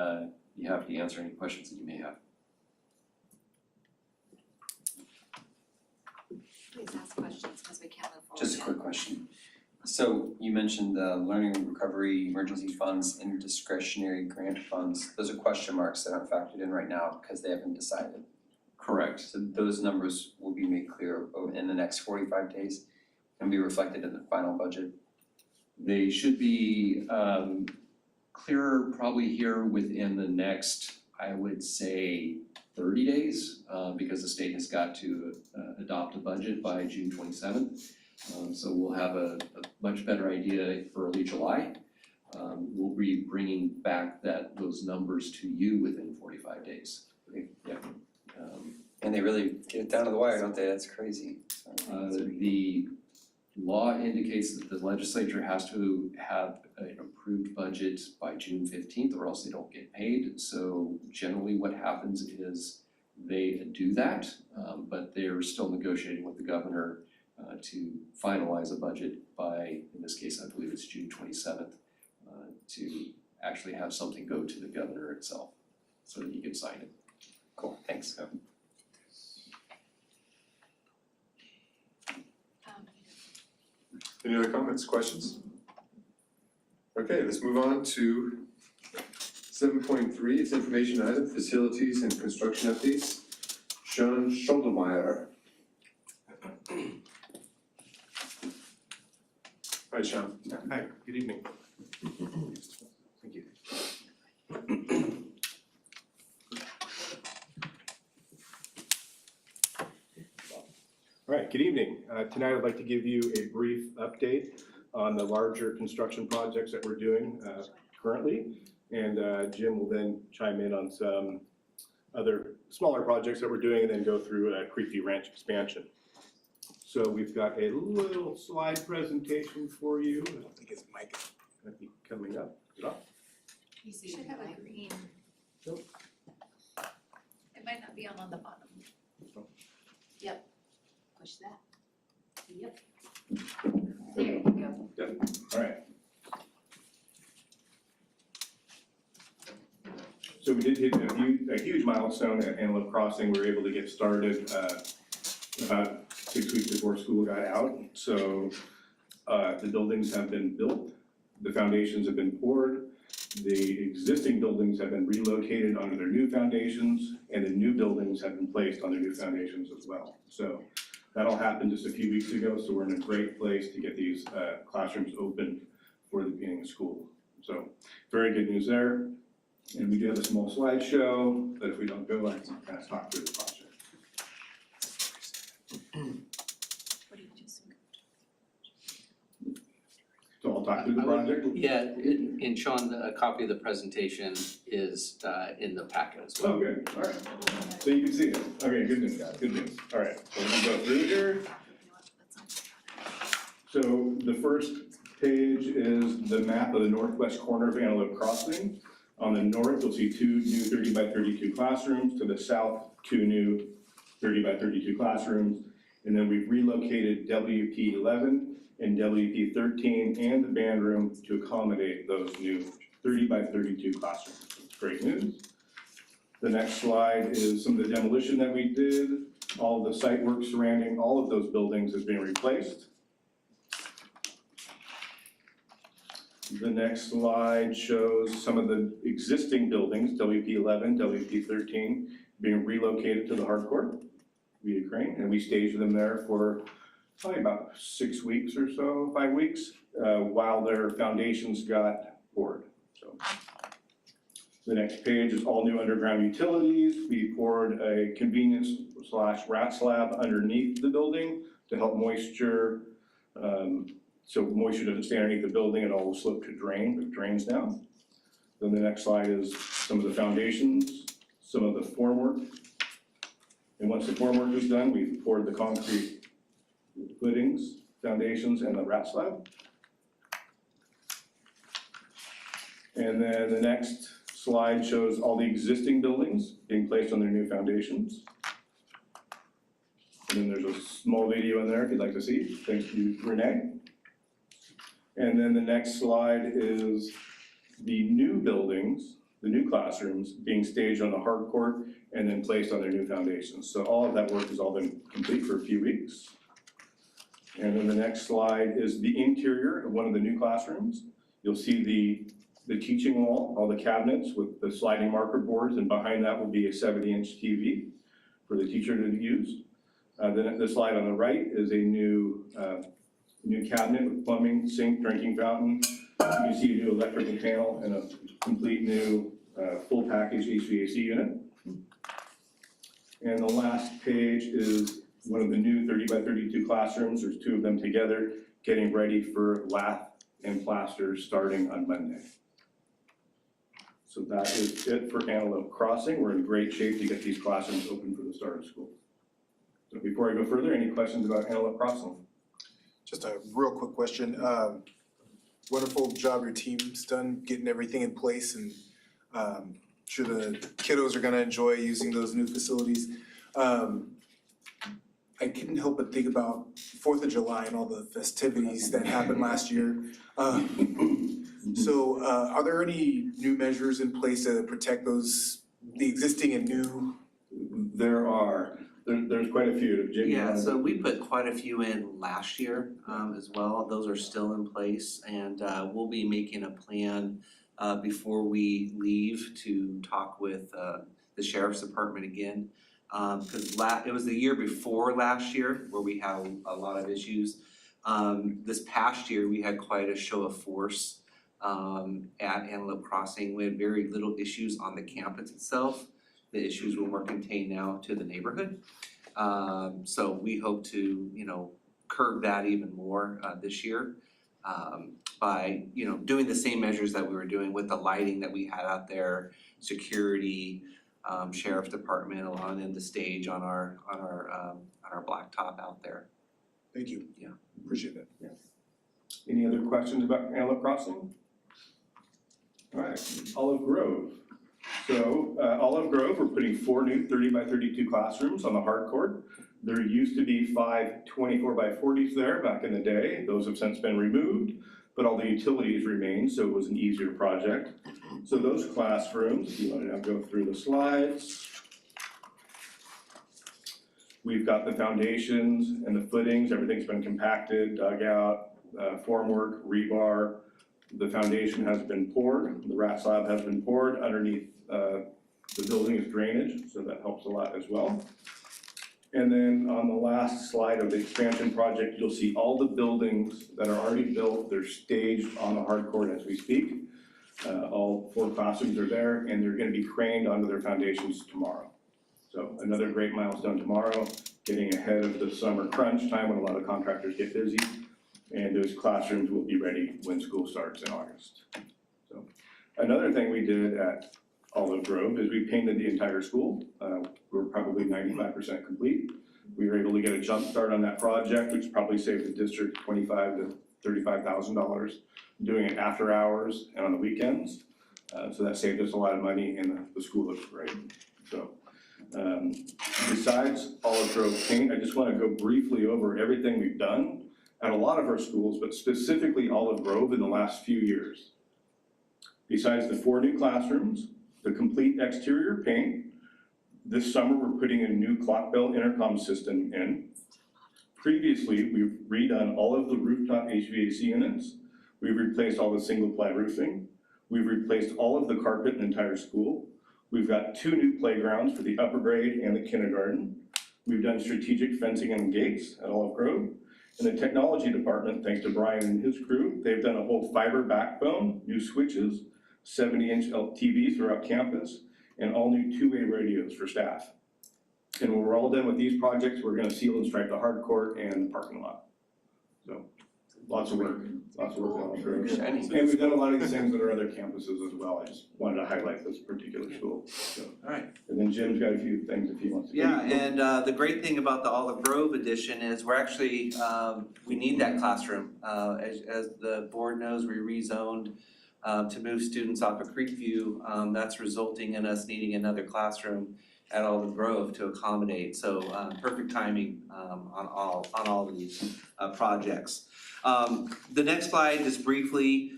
[SPEAKER 8] be happy to answer any questions that you may have.
[SPEAKER 9] Please ask questions because we can't move forward
[SPEAKER 4] Just a
[SPEAKER 9] yet.
[SPEAKER 4] quick question. So you mentioned the learning and recovery emergency funds and discretionary grant funds. Those are question marks that aren't factored in right now because they haven't decided.
[SPEAKER 8] Correct.
[SPEAKER 4] So those numbers will be made clear in the next 45 days and be reflected in the final budget.
[SPEAKER 8] They should be clearer probably here within the next, I would say, 30 days, because the state has got to adopt a budget by June 27th. So we'll have a much better idea for early July. We'll be bringing back those numbers to you within 45 days. Yeah.
[SPEAKER 4] And they really get it down to the wire, don't they? That's crazy.
[SPEAKER 8] The law indicates that the legislature has to have an approved budget by June 15th or else they don't get paid. So generally what happens is they do that, but they're still negotiating with the governor to finalize a budget by, in this case, I believe it's June 27th, to actually have something go to the governor itself so that he can sign it.
[SPEAKER 4] Cool, thanks.
[SPEAKER 2] Any other comments, questions? Okay, let's move on to 7.3, it's information item, facilities and construction updates. Sean Schuldemeyer. Hi, Sean.
[SPEAKER 10] Hi, good evening. Thank you. All right, good evening. Tonight I'd like to give you a brief update on the larger construction projects that we're doing currently. And Jim will then chime in on some other smaller projects that we're doing and then go through a Creek View Ranch expansion. So we've got a little slide presentation for you. I don't think his mic is gonna be coming up. Is it off?
[SPEAKER 6] You should have a green.
[SPEAKER 10] Nope.
[SPEAKER 6] It might not be on the bottom.
[SPEAKER 9] Push that. Yep.
[SPEAKER 6] There you go.
[SPEAKER 10] All right. So we did hit a huge milestone at Antelope Crossing. We were able to get started about 6 weeks before school got out. So the buildings have been built, the foundations have been poured, the existing buildings have been relocated onto their new foundations, and the new buildings have been placed on their new foundations as well. So that all happened just a few weeks ago, so we're in a great place to get these classrooms open for the beginning of school. So very good news there. And we do have a small slideshow, but if we don't go, I can kind of talk through the project.
[SPEAKER 3] What do you just?
[SPEAKER 10] So I'll talk through the project.
[SPEAKER 5] Yeah, and Sean, a copy of the presentation is in the packet as well.
[SPEAKER 10] Oh, good, all right. So you can see it. Okay, good news, good news. All right, so we're gonna go through here. So the first page is the map of the northwest corner of Antelope Crossing. On the north, you'll see 2 new 30 by 32 classrooms. To the south, 2 new 30 by 32 classrooms. And then we've relocated WP 11 and WP 13 and the band room to accommodate those new 30 by 32 classrooms. It's great news. The next slide is some of the demolition that we did. All of the site work surrounding all of those buildings has been replaced. The next slide shows some of the existing buildings, WP 11, WP 13, being relocated to the hardcourt via crane, and we staged them there for probably about 6 weeks or so, 5 weeks, while their foundations got poured. So the next page is all new underground utilities. We poured a convenience/rat slab underneath the building to help moisture, so moisture doesn't stay underneath the building and all will slip to drain, but it drains down. Then the next slide is some of the foundations, some of the formwork. And once the formwork is done, we've poured the concrete footings, foundations, and the rat slab. And then the next slide shows all the existing buildings being placed on their new foundations. And then there's a small video in there if you'd like to see. Thanks to Renee. And then the next slide is the new buildings, the new classrooms being staged on the hard court and then placed on their new foundations. So all of that work has all been complete for a few weeks. And then the next slide is the interior of one of the new classrooms. You'll see the teaching wall, all the cabinets with the sliding marker boards, and behind that will be a 70-inch TV for the teacher to use. Then the slide on the right is a new cabinet with plumbing, sink, drinking fountain. You can see a new electrical panel and a complete new full package HVAC unit. And the last page is one of the new 30 by 32 classrooms. There's two of them together, getting ready for lath and plaster starting on Monday. So that is it for Antelope Crossing. We're in great shape to get these classrooms open for the start of school. So before I go further, any questions about Antelope Crossing?
[SPEAKER 1] Just a real quick question. Wonderful job your team's done getting everything in place, and sure the kiddos are gonna enjoy using those new facilities. I couldn't help but think about 4th of July and all the festivities that happened last year. So are there any new measures in place to protect the existing and new?
[SPEAKER 10] There are. There's quite a few. Jim, you
[SPEAKER 5] Yeah,
[SPEAKER 10] wanna-
[SPEAKER 5] so we put quite a few in last year as well. Those are still in place, and we'll be making a plan before we leave to talk with the sheriff's department again. Cause it was the year before last year where we had a lot of issues. This past year, we had quite a show of force at Antelope Crossing. We had very little issues on the campus itself. The issues were more contained now to the neighborhood. So we hope to, curb that even more this year by, doing the same measures that we were doing with the lighting that we had out there, security, sheriff's department, allowing them to stage on our blacktop out there.
[SPEAKER 1] Thank you.
[SPEAKER 5] Yeah.
[SPEAKER 1] Appreciate that.
[SPEAKER 10] Any other questions about Antelope Crossing? All right, Olive Grove. So Olive Grove, we're putting 4 new 30 by 32 classrooms on the hard court. There used to be 5 24 by 40s there back in the day. Those have since been removed, but all the utilities remain, so it was an easier project. So those classrooms, if you want to now go through the slides. We've got the foundations and the footings, everything's been compacted, dug out, formwork, rebar. The foundation has been poured, the rat slab has been poured. Underneath the building is drainage, so that helps a lot as well. And then on the last slide of the expansion project, you'll see all the buildings that are already built. They're staged on the hard court as we speak. All 4 classrooms are there, and they're gonna be craned onto their foundations tomorrow. So another great milestone tomorrow, getting ahead of the summer crunch time when a lot of contractors get busy. And those classrooms will be ready when school starts in August. So another thing we did at Olive Grove is we painted the entire school. We're probably 95% complete. We were able to get a jump start on that project, which probably saved the district $25,000 to $35,000 doing it after hours and on the weekends. So that saved us a lot of money, and the school looks great. So besides Olive Grove paint, I just want to go briefly over everything we've done at a lot of our schools, but specifically Olive Grove in the last few years. Besides the 4 new classrooms, the complete exterior paint, this summer we're putting a new clock bell intercom system in. Previously, we've redone all of the rooftop HVAC units. We've replaced all the single ply roofing. We've replaced all of the carpet in the entire school. We've got 2 new playgrounds for the upper grade and the kindergarten. We've done strategic fencing and gates at Olive Grove. In the technology department, thanks to Brian and his crew, they've done a whole fiber backbone, new switches, 70-inch TVs throughout campus, and all new 2-way radios for staff. And when we're all done with these projects, we're gonna seal and stripe the hard court and the parking lot. So, lots of work on Olive Grove.
[SPEAKER 5] Exciting.
[SPEAKER 10] And we've done a lot of these things at our other campuses as well. I just wanted to highlight this particular school, so.
[SPEAKER 5] All right.
[SPEAKER 10] And then Jim's got a few things if he wants to.
[SPEAKER 5] Yeah, and the great thing about the Olive Grove edition is we're actually, we need that classroom. As the board knows, we rezoned to move students off of Creekview. That's resulting in us needing another classroom at Olive Grove to accommodate. So perfect timing on all of these projects. The next slide, just briefly,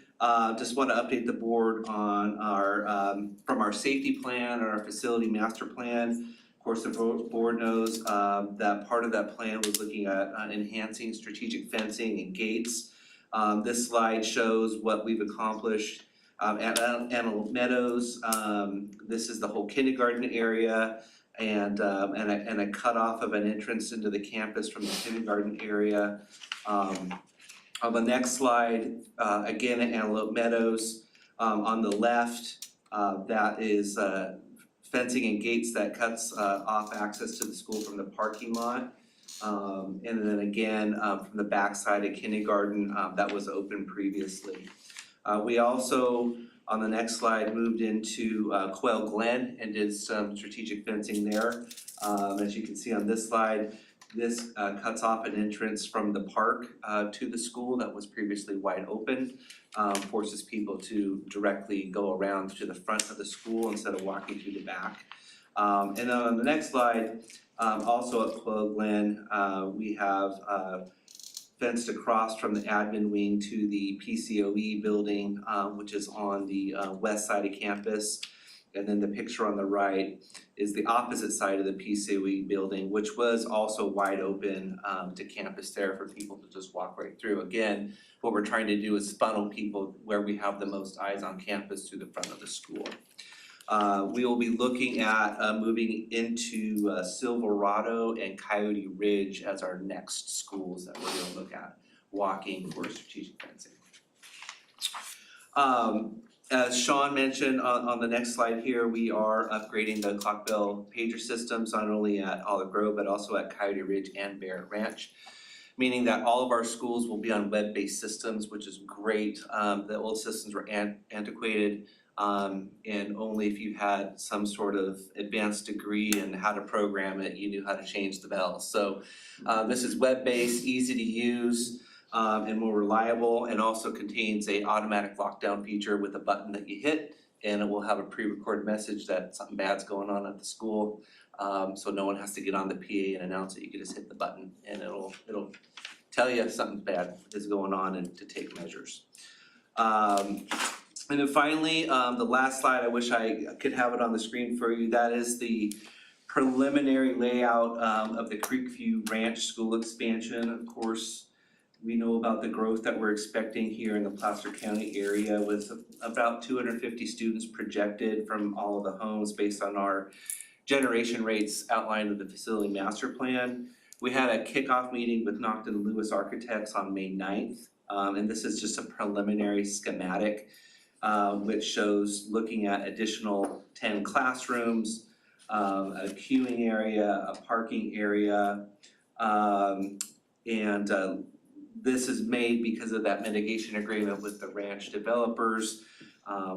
[SPEAKER 5] just want to update the board on our from our safety plan and our facility master plan. Of course, the board knows that part of that plan was looking at enhancing strategic fencing and gates. This slide shows what we've accomplished at Antelope Meadows. This is the whole kindergarten area and a cutoff of an entrance into the campus from the kindergarten area. On the next slide, again at Antelope Meadows, on the left, that is fencing and gates that cuts off access to the school from the parking lot. And then again, from the backside of kindergarten, that was open previously. We also, on the next slide, moved into Quail Glen and did some strategic fencing there. As you can see on this slide, this cuts off an entrance from the park to the school that was previously wide open. Forces people to directly go around to the front of the school instead of walking through the back. And then on the next slide, also at Quail Glen, we have fenced across from the admin wing to the PCOE building, which is on the west side of campus. And then the picture on the right is the opposite side of the PCOE building, which was also wide open to campus there for people to just walk right through. Again, what we're trying to do is funnel people where we have the most eyes on campus to the front of the school. We will be looking at moving into Silverado and Coyote Ridge as our next schools that we're gonna look at, walking for strategic fencing. As Sean mentioned on the next slide here, we are upgrading the clock bell pager systems, not only at Olive Grove, but also at Coyote Ridge and Barrett Ranch. Meaning that all of our schools will be on web-based systems, which is great. The old systems were antiquated, and only if you had some sort of advanced degree in how to program it, you knew how to change the bells. So this is web-based, easy to use, and more reliable, and also contains a automatic lockdown feature with a button that you hit, and it will have a pre-recorded message that something bad's going on at the school. So no one has to get on the PA and announce it. You can just hit the button and it'll tell you if something bad is going on and to take measures. And then finally, the last slide, I wish I could have it on the screen for you. That is the preliminary layout of the Creekview Ranch School expansion. Of course, we know about the growth that we're expecting here in the Placer County area with about 250 students projected from all of the homes based on our generation rates outlined in the facility master plan. We had a kickoff meeting with Nocton Lewis Architects on May 9th, and this is just a preliminary schematic which shows looking at additional 10 classrooms, a queuing area, a parking area, and this is made because of that mitigation agreement with the ranch developers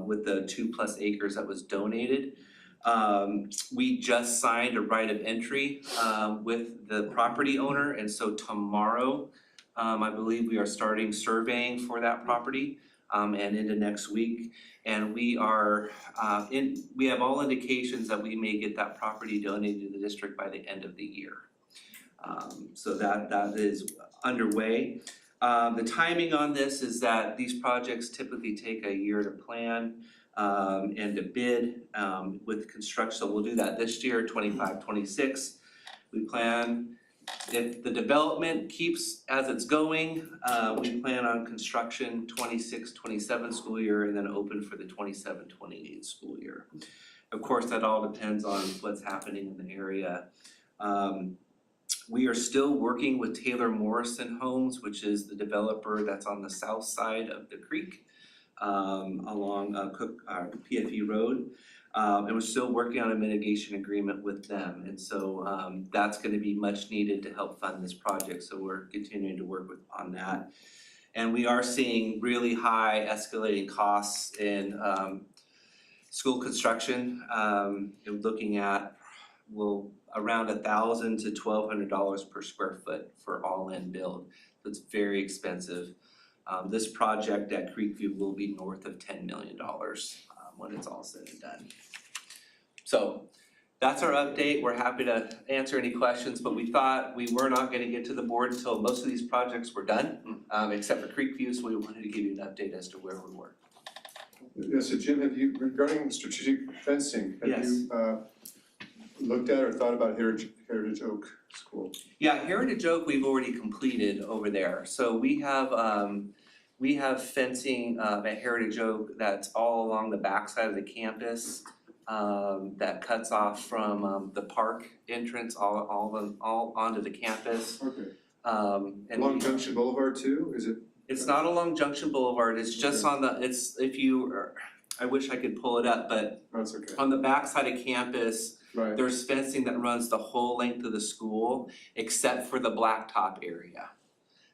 [SPEAKER 5] with the 2+ acres that was donated. We just signed a right of entry with the property owner, and so tomorrow, I believe we are starting surveying for that property and into next week. And we are we have all indications that we may get that property donated to the district by the end of the year. So that is underway. The timing on this is that these projects typically take a year to plan and to bid with construction. So we'll do that this year, 25-26. We plan, if the development keeps as it's going, we plan on construction 26-27 school year and then open for the 27-28 school year. Of course, that all depends on what's happening in the area. We are still working with Taylor Morrison Homes, which is the developer that's on the south side of the creek along PFE Road. And we're still working on a mitigation agreement with them. And so that's gonna be much needed to help fund this project. So we're continuing to work on that. And we are seeing really high escalating costs in school construction. Looking at, around $1,000 to $1,200 per square foot for all-in build. So it's very expensive. This project at Creekview will be north of $10 million when it's all said and done. So that's our update. We're happy to answer any questions, but we thought we were not gonna get to the board until most of these projects were done, except for Creekview, so we wanted to give you an update as to where we were.
[SPEAKER 2] Yeah, so Jim, have you, regarding strategic fencing, have
[SPEAKER 5] Yes.
[SPEAKER 2] you looked at or thought about Heritage Oak School?
[SPEAKER 5] Yeah, Heritage Oak we've already completed over there. So we have fencing at Heritage Oak that's all along the backside of the campus that cuts off from the park entrance all onto the campus.
[SPEAKER 2] Okay.
[SPEAKER 5] And
[SPEAKER 2] Along Junction Boulevard too, is it?
[SPEAKER 5] it's not along Junction Boulevard, it's just
[SPEAKER 2] Okay.
[SPEAKER 5] on the, I wish I could pull it up, but
[SPEAKER 2] Oh, it's okay,
[SPEAKER 5] on the backside of campus,
[SPEAKER 2] right,
[SPEAKER 5] there's fencing that runs the whole length of the school except for the blacktop area.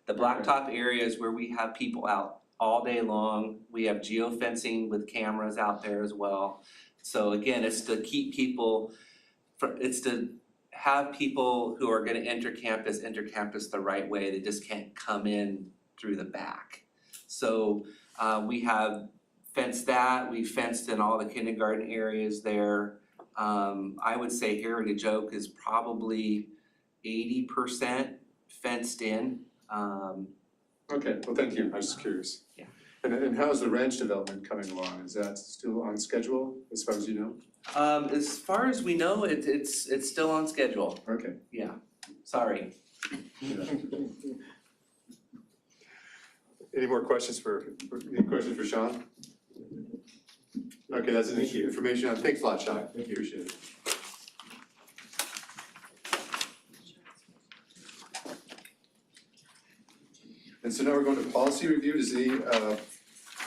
[SPEAKER 5] The blacktop area is where we have people out all day long. We have geofencing with cameras out there as well. So again, it's to keep people, it's to have people who are gonna enter campus the right way. They just can't come in through the back. So we have fenced that, we fenced in all the kindergarten areas there. I would say Heritage Oak is probably 80% fenced in.
[SPEAKER 2] okay, well, thank you, I was just curious.
[SPEAKER 5] Yeah.
[SPEAKER 2] And how's the ranch development coming along, is that still on schedule, as far as you know?
[SPEAKER 5] As far as we know, it's still on schedule.
[SPEAKER 2] Okay.
[SPEAKER 5] Yeah, sorry.
[SPEAKER 2] Any more questions any questions for Sean? Okay, that's an information, thanks a lot, Sean,
[SPEAKER 10] Thank you.
[SPEAKER 2] Appreciate it. And so now we're going to policy review. Does any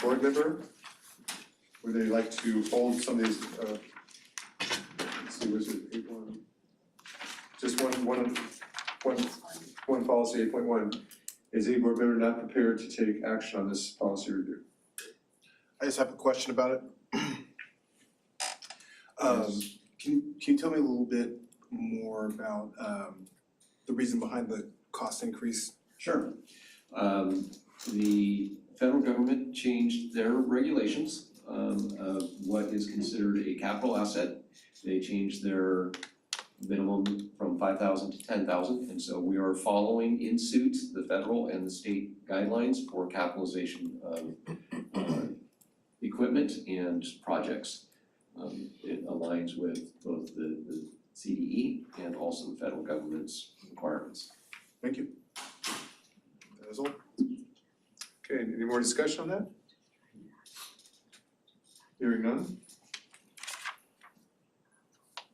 [SPEAKER 2] board member, would they like to hold some of these, let's see, was it 8.1? Just one policy, 8.1. Is any board member not prepared to take action on this policy review?
[SPEAKER 1] I just have a question about it. Can you tell me a little bit more about the reason behind the cost increase?
[SPEAKER 8] Sure. The federal government changed their regulations of what is considered a capital asset. They changed their minimum from 5,000 to 10,000, and so we are following in suit the federal and the state guidelines for capitalization of equipment and projects. It aligns with both the CDE and also the federal government's requirements.
[SPEAKER 1] Thank you. That is all.
[SPEAKER 2] Okay, any more discussion on that? Hearing none?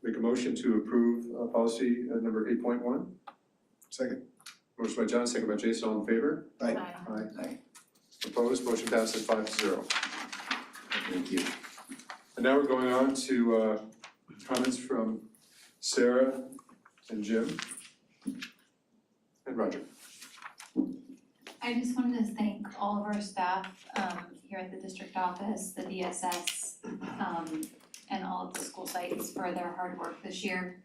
[SPEAKER 2] Make a motion to approve policy number 8.1.
[SPEAKER 1] Second.
[SPEAKER 2] Motion by John, second by Jason, all in favor?
[SPEAKER 1] Aye.
[SPEAKER 2] Aye. Opposed, motion passes 5-0.
[SPEAKER 8] Thank you.
[SPEAKER 2] And now we're going on to comments from Sarah and Jim and Roger.
[SPEAKER 6] I just wanted to thank all of our staff here at the district office, the DSS, and all of the school sites for their hard work this year.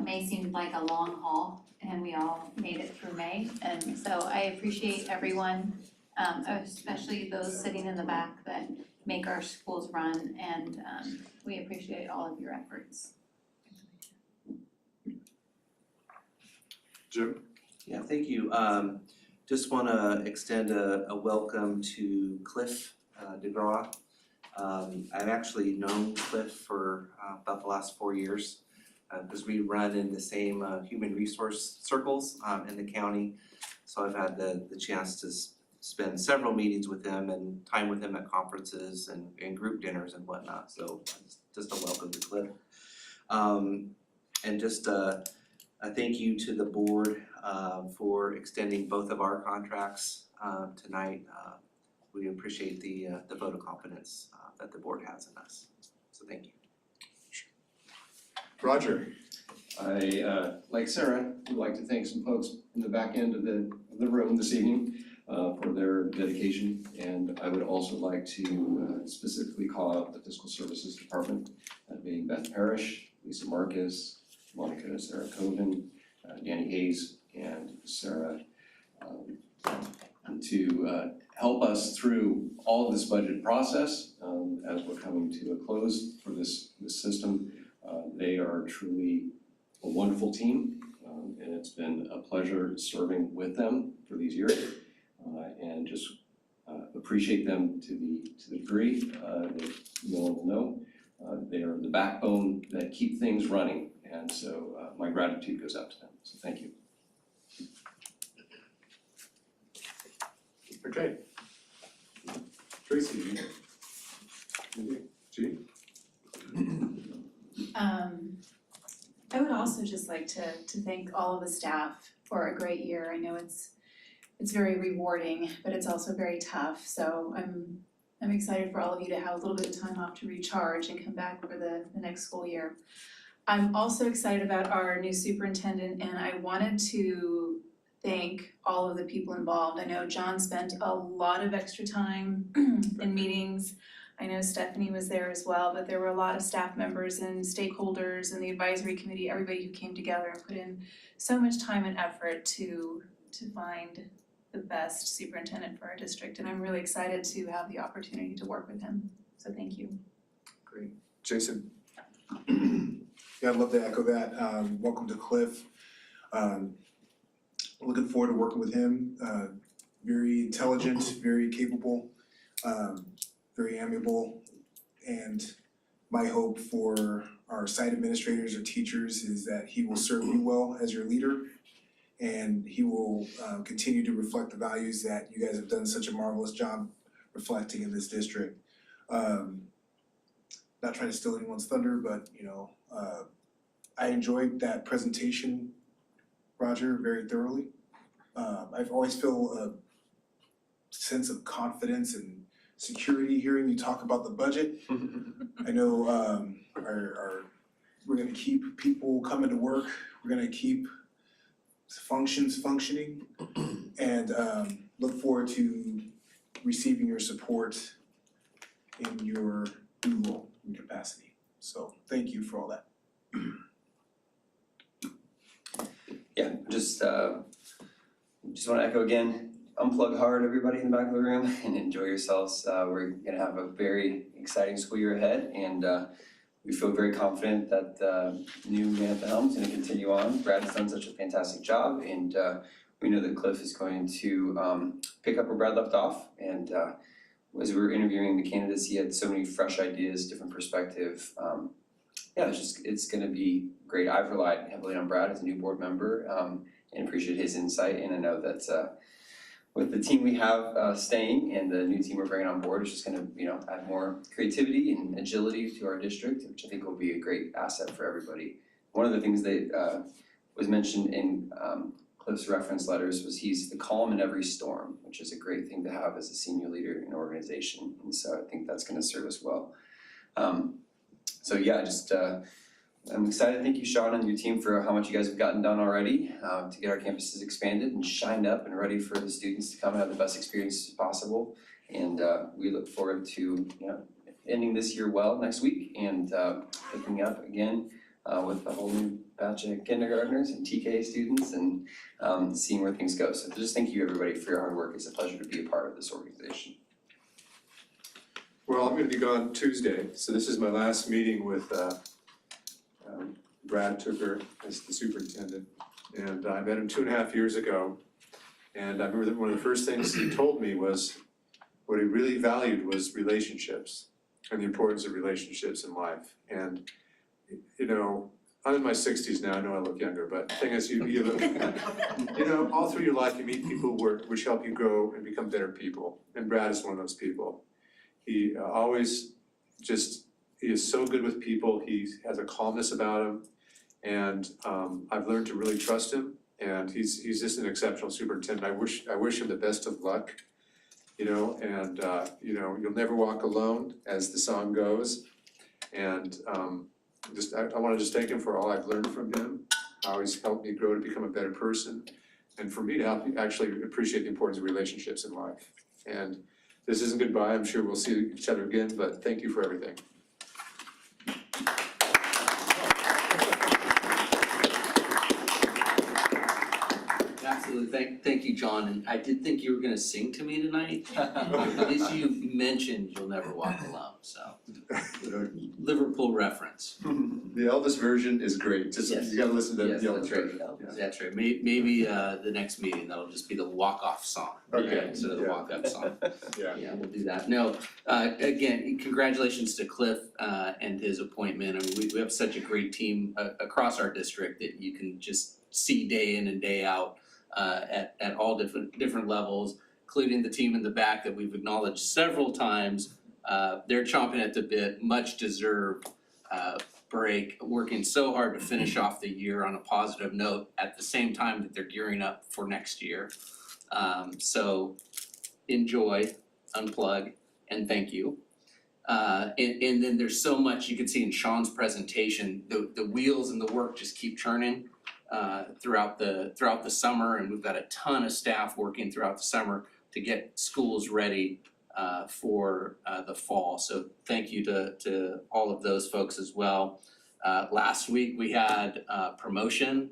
[SPEAKER 6] May seemed like a long haul and we all made it through May. And so I appreciate everyone, especially those sitting in the back that make our schools run, and we appreciate all of your efforts.
[SPEAKER 2] Jim?
[SPEAKER 5] Yeah, thank you. Just wanna extend a welcome to Cliff DeGraw. I've actually known Cliff for about the last 4 years, because we run in the same human resource circles in the county. So I've had the chance to spend several meetings with him and time with him at conferences and group dinners and whatnot. So just a welcome to Cliff. And just a thank you to the board for extending both of our contracts tonight. We appreciate the vote of confidence that the board has in us. So thank you.
[SPEAKER 2] Roger?
[SPEAKER 8] I, like Sarah, would like to thank some folks in the back end of the room this evening for their dedication. And I would also like to specifically call out the Fiscal Services Department, being Beth Parrish, Lisa Marcus, Monica Sarah Coven, Danny Hayes, and Sarah, to help us through all of this budget process as we're coming to a close for this system. They are truly a wonderful team, and it's been a pleasure serving with them for these years, and just appreciate them to the degree that no one will know. They are the backbone that keep things running, and so my gratitude goes out to them. So thank you.
[SPEAKER 2] Okay. Tracy, G?
[SPEAKER 3] I would also just like to thank all of the staff for a great year. I know it's very rewarding, but it's also very tough. So I'm excited for all of you to have a little bit of time off to recharge and come back for the next school year. I'm also excited about our new superintendent, and I wanted to thank all of the people involved. I know John spent a lot of extra time in meetings. I know Stephanie was there as well, but there were a lot of staff members and stakeholders and the advisory committee, everybody who came together and put in so much time and effort to find the best superintendent for our district. And I'm really excited to have the opportunity to work with him. So thank you.
[SPEAKER 2] Great. Jason?
[SPEAKER 1] Yeah, I'd love to echo that. Welcome to Cliff. Looking forward to working with him. Very intelligent, very capable, very amiable. And my hope for our site administrators or teachers is that he will serve you well as your leader, and he will continue to reflect the values that you guys have done such a marvelous job reflecting in this district. Not trying to steal anyone's thunder, but I enjoyed that presentation, Roger, very thoroughly. I've always feel a sense of confidence and security hearing you talk about the budget. I know we're gonna keep people coming to work, we're gonna keep functions functioning, and look forward to receiving your support in your new role and capacity. So thank you for all that.
[SPEAKER 4] Yeah, just want to echo again, unplug hard, everybody in the back of the room, and enjoy yourselves. We're gonna have a very exciting school year ahead, and we feel very confident that the new man at the helm is gonna continue on. Brad has done such a fantastic job, and we know that Cliff is going to pick up where Brad left off. And as we were interviewing the candidates, he had so many fresh ideas, different perspective. Yeah, it's gonna be great. I've relied heavily on Brad as a new board member, and appreciate his insight. And I know that with the team we have staying and the new team we're bringing on board, it's just gonna add more creativity and agility to our district, which I think will be a great asset for everybody. One of the things that was mentioned in Cliff's reference letters was he's the calm in every storm, which is a great thing to have as a senior leader in an organization. And so I think that's gonna serve us well. So yeah, I'm excited. Thank you, Sean, and your team for how much you guys have gotten done already to get our campuses expanded and shined up and ready for the students to come and have the best experiences possible. And we look forward to ending this year well next week and picking up again with a whole new batch of kindergartners and TK students and seeing where things go. So just thank you, everybody, for your hard work. It's a pleasure to be a part of this organization.
[SPEAKER 2] Well, I'm gonna be gone Tuesday, so this is my last meeting with Brad Tooker as the superintendent. And I met him 2.5 years ago. And I remember that one of the first things he told me was what he really valued was relationships and the importance of relationships in life. And I'm in my 60s now, I know I look younger, but the thing is you look, all through your life you meet people which help you grow and become better people. And Brad is one of those people. He he is so good with people, he has a calmness about him, and I've learned to really trust him, and he's just an exceptional superintendent. I wish him the best of luck, and you'll never walk alone, as the song goes. And I wanna just thank him for all I've learned from him, how he's helped me grow to become a better person, and for me to help you actually appreciate the importance of relationships in life. And this isn't goodbye, I'm sure we'll see each other again, but thank you for everything.
[SPEAKER 5] That's Well, thank you, John, and I did think you were gonna sing to me tonight. At least you mentioned you'll never walk alone, so. Liverpool reference.
[SPEAKER 2] The Elvis version is great, just,
[SPEAKER 5] Yes.
[SPEAKER 2] you gotta listen to the
[SPEAKER 5] Yes,
[SPEAKER 2] Elvis
[SPEAKER 5] that's right.
[SPEAKER 2] version. Yeah.
[SPEAKER 5] That's right, maybe the next meeting, that'll just be the walk-off song,
[SPEAKER 2] Okay,
[SPEAKER 5] right, instead of the
[SPEAKER 2] yeah.
[SPEAKER 5] walk-up song.
[SPEAKER 2] Yeah.
[SPEAKER 5] Yeah, we'll do that. No, again, congratulations to Cliff and his appointment. I mean, we have such a great team across our district that you can just see day in and day out at all different levels, including the team in the back that we've acknowledged several times. They're chomping at the bit, much deserved break, working so hard to finish off the year on a positive note at the same time that they're gearing up for next year. So enjoy, unplug, and thank you. And then there's so much you can see in Sean's presentation, the wheels and the work just keep churning throughout the summer, and we've got a ton of staff working throughout the summer to get schools ready for the fall. So thank you to all of those folks as well. Last week we had promotion,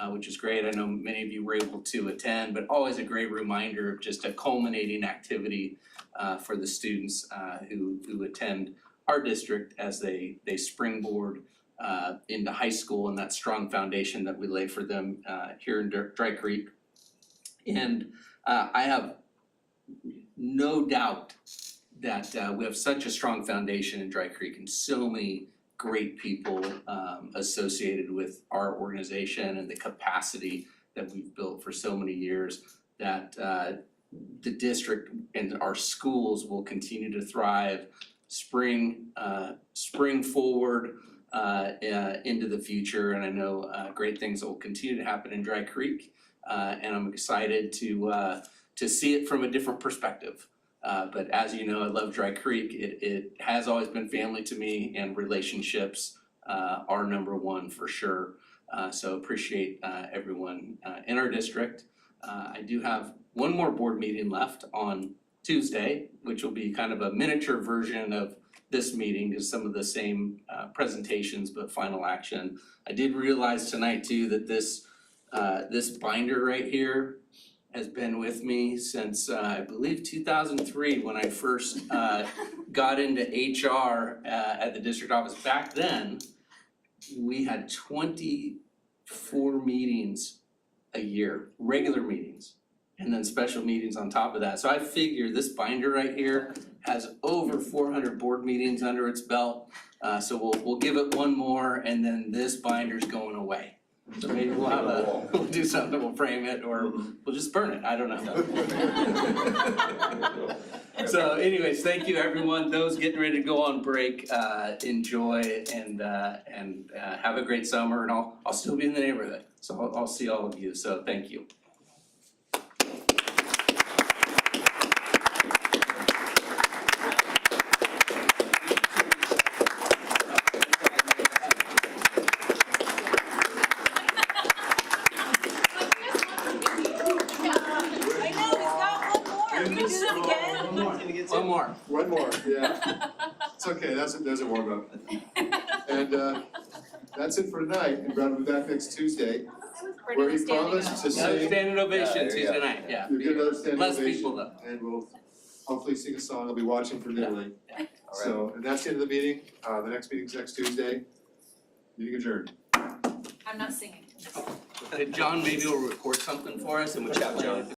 [SPEAKER 5] which is great. I know many of you were able to attend, but always a great reminder of just a culminating activity for the students who attend our district as they springboard into high school and that strong foundation that we lay for them here in Dry Creek. And I have no doubt that we have such a strong foundation in Dry Creek and so many great people associated with our organization and the capacity that we've built for so many years that the district and our schools will continue to thrive, spring forward into the future. And I know great things will continue to happen in Dry Creek, and I'm excited to see it from a different perspective. But as you know, I love Dry Creek. It has always been family to me, and relationships are number one for sure. So appreciate everyone in our district. I do have one more board meeting left on Tuesday, which will be kind of a miniature version of this meeting, because some of the same presentations but final action. I did realize tonight too that this binder right here has been with me since I believe 2003 when I first got into HR at the district office. Back then, we had 24 meetings a year, regular meetings, and then special meetings on top of that. So I figure this binder right here has over 400 board meetings under its belt. So we'll give it one more, and then this binder's going away. So maybe we'll do something, we'll frame it, or we'll just burn it, I don't know. So anyways, thank you everyone, those getting ready to go on break, enjoy and have a great summer, and I'll still be in the neighborhood, so I'll see all of you, so thank you.
[SPEAKER 2] One more, yeah. It's okay, that's a warm up. And that's it for tonight, and Brad will be back next Tuesday, where he promised to
[SPEAKER 5] Another
[SPEAKER 2] sing.
[SPEAKER 5] standing ovation Tuesday night, yeah.
[SPEAKER 2] You'll get another standing
[SPEAKER 5] Less
[SPEAKER 2] ovation,
[SPEAKER 5] people though.
[SPEAKER 2] and we'll hopefully sing a song. I'll be watching from Italy.
[SPEAKER 4] Alright.
[SPEAKER 2] So, and that's the end of the meeting. The next meeting's next Tuesday. Meeting adjourned.
[SPEAKER 9] I'm not singing.
[SPEAKER 5] John maybe will record something for us and we can play it.